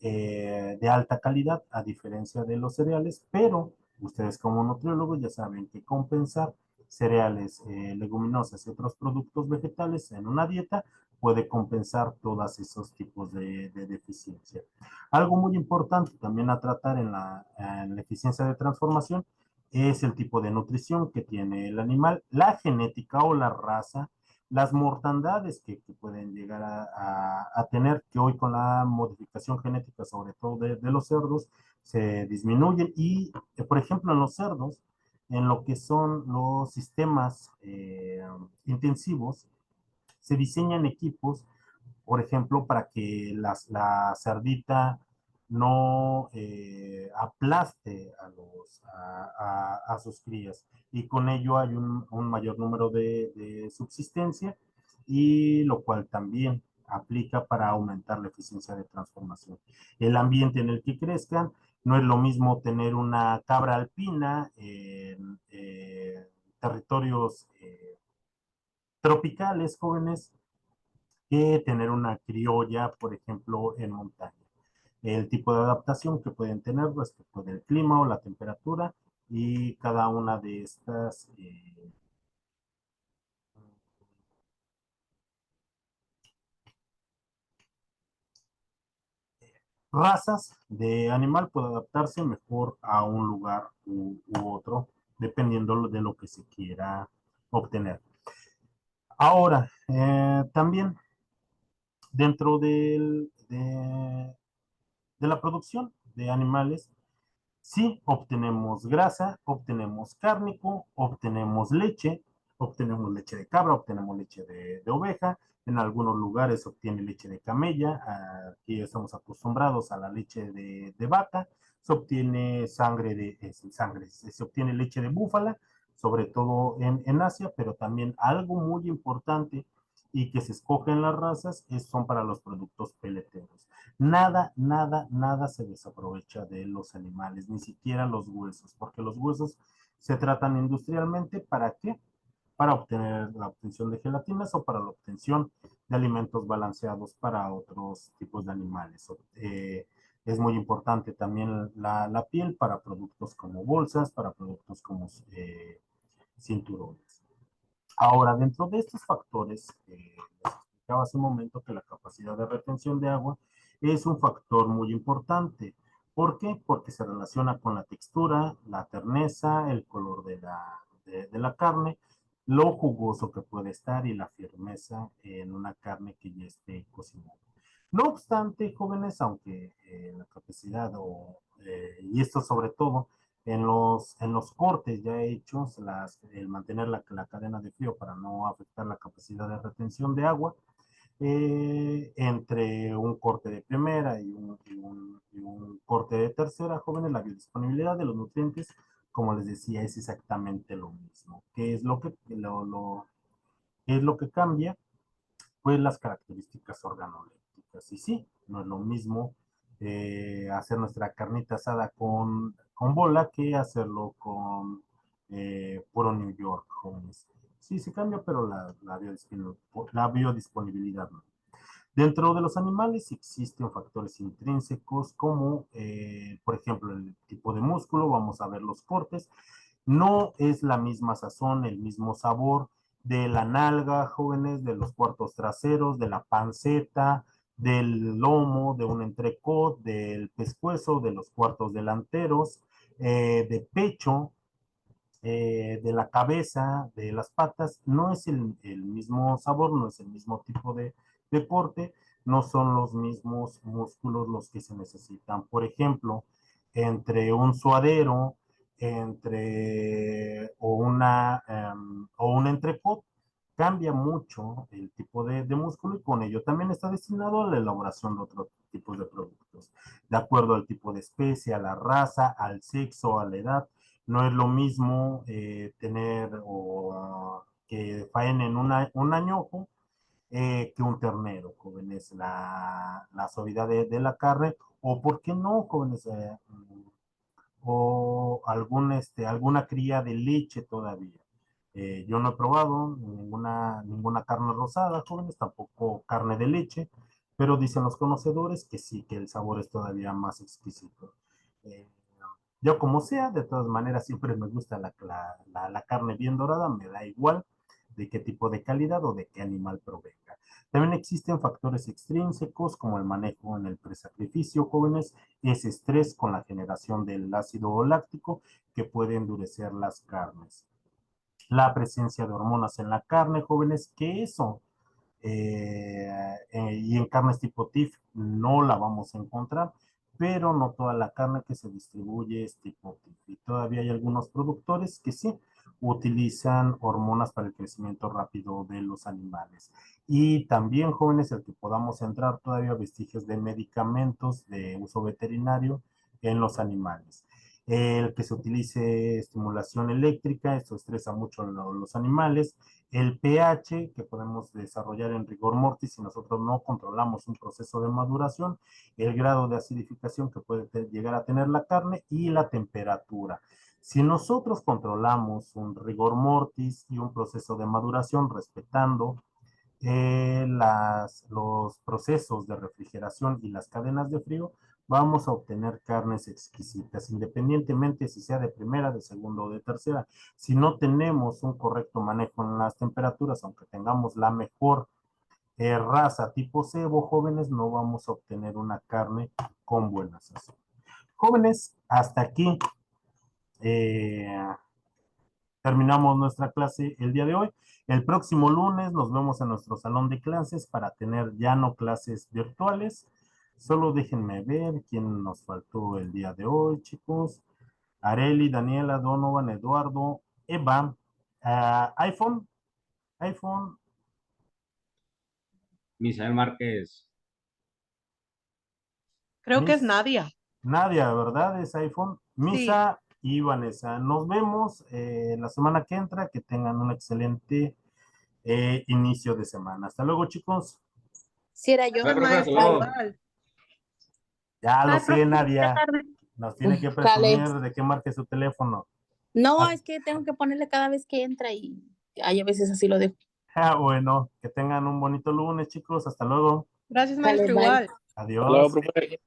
de alta calidad, a diferencia de los cereales, pero ustedes como nutriólogos ya saben que compensar cereales, leguminosas y otros productos vegetales en una dieta puede compensar todos esos tipos de deficiencia. Algo muy importante también a tratar en la eficiencia de transformación es el tipo de nutrición que tiene el animal, la genética o la raza, las mortandades que pueden llegar a tener, que hoy con la modificación genética, sobre todo de los cerdos, se disminuyen. Y, por ejemplo, en los cerdos, en lo que son los sistemas intensivos, se diseñan equipos, por ejemplo, para que la cerdita no aplaste a sus crías y con ello hay un mayor número de subsistencia y lo cual también aplica para aumentar la eficiencia de transformación. El ambiente en el que crezcan, no es lo mismo tener una cabra alpina en territorios tropicales, jóvenes, que tener una criolla, por ejemplo, en montaña. El tipo de adaptación que pueden tener respecto del clima o la temperatura y cada una de estas razas de animal puede adaptarse mejor a un lugar u otro, dependiendo de lo que se quiera obtener. Ahora, también dentro de la producción de animales, sí, obtenemos grasa, obtenemos cárnico, obtenemos leche de cabra, obtenemos leche de oveja, en algunos lugares se obtiene leche de camella, aquí estamos acostumbrados a la leche de vaca, se obtiene se obtiene leche de búfala, sobre todo en Asia, pero también algo muy importante y que se escogen las razas son para los productos peleteros. Nada, nada, nada se desaprovecha de los animales, ni siquiera los huesos, porque los huesos se tratan industrialmente. ¿Para qué? Para obtener la obtención de gelatinas o para la obtención de alimentos balanceados para otros tipos de animales. Es muy importante también la piel para productos como bolsas, para productos como cinturones. Ahora, dentro de estos factores, les explicaba hace un momento que la capacidad de retención de agua es un factor muy importante. ¿Por qué? Porque se relaciona con la textura, la terneza, el color de la carne, lo jugoso que puede estar y la firmeza en una carne que ya esté cocinada. No obstante, jóvenes, aunque la capacidad, y esto sobre todo, en los cortes ya hechos, el mantener la cadena de frío para no afectar la capacidad de retención de agua, entre un corte de primera y un corte de tercera, jóvenes, la biodisponibilidad de los nutrientes, como les decía, es exactamente lo mismo. ¿Qué es lo que, qué es lo que cambia? Pues las características organolépticas. Y sí, no es lo mismo hacer nuestra carnita asada con bola que hacerlo con puro New York, jóvenes. Sí, se cambia, pero la biodisponibilidad no. Dentro de los animales existen factores intrínsecos como, por ejemplo, el tipo de músculo. Vamos a ver los cortes. No es la misma sazón, el mismo sabor de la nalga, jóvenes, de los cuartos traseros, de la panceta, del lomo, de un entrecot, del pescuezo, de los cuartos delanteros, de pecho, de la cabeza, de las patas. No es el mismo sabor, no es el mismo tipo de corte, no son los mismos músculos los que se necesitan. Por ejemplo, entre un suadero, o un entrecot, cambia mucho el tipo de músculo y con ello también está destinado a la elaboración de otros tipos de productos, de acuerdo al tipo de especie, a la raza, al sexo, a la edad. No es lo mismo tener o que faenen un añojo que un ternero, jóvenes, la suavidad de la carne, o por qué no, jóvenes, o alguna cría de leche todavía. Yo no he probado ninguna carne rosada, jóvenes, tampoco carne de leche, pero dicen los conocedores que sí, que el sabor es todavía más exquisito. Eh, yo como sea, de todas maneras, siempre me gusta la carne bien dorada, me da igual de qué tipo de calidad o de qué animal provenga. También existen factores extrínsecos como el manejo en el presacrificio, jóvenes, ese estrés con la generación del ácido láctico que puede endurecer las carnes. La presencia de hormonas en la carne, jóvenes, que eso y en carnes tipo TIF no la vamos a encontrar, pero no toda la carne que se distribuye es tipo TIF. Y todavía hay algunos productores que sí utilizan hormonas para el crecimiento rápido de los animales. Y también, jóvenes, el que podamos entrar todavía vestigios de medicamentos de uso veterinario en los animales. El que se utilice estimulación eléctrica, esto estresa mucho a los animales. El pH que podemos desarrollar en rigor mortis si nosotros no controlamos un proceso de maduración, el grado de acidificación que puede llegar a tener la carne y la temperatura. Si nosotros controlamos un rigor mortis y un proceso de maduración respetando los procesos de refrigeración y las cadenas de frío, vamos a obtener carnes exquisitas, independientemente si sea de primera, de segunda o de tercera. Si no tenemos un correcto manejo en las temperaturas, aunque tengamos la mejor raza tipo cebo, jóvenes, no vamos a obtener una carne con buena sazón. Jóvenes, hasta aquí terminamos nuestra clase el día de hoy. El próximo lunes nos vemos en nuestro salón de clases para tener ya no clases virtuales. Solo déjenme ver quién nos faltó el día de hoy, chicos. Areli, Daniela, Donovan, Eduardo, Eva, iPhone, Misael Márquez. Creo que es Miss Nadia. Nadia, ¿verdad? Es iPhone. Misa y Vanessa. Nos vemos la semana que entra. Que tengan un excelente inicio de semana. Hasta luego, chicos. Si era yo. Bye, profe, hasta Maestra, luego. igual. Ya lo Ay, sé, profe, Nadia. buena tarde. Nos tiene que Dale. presumir de que marque su teléfono. No, Ah. es que tengo que ponerle cada vez que entra y hay a veces así lo dejo. Bueno, que tengan un bonito lunes, chicos. Hasta luego. Gracias, Dale, maestro, bye. igual. Hasta luego, Adiós. profe.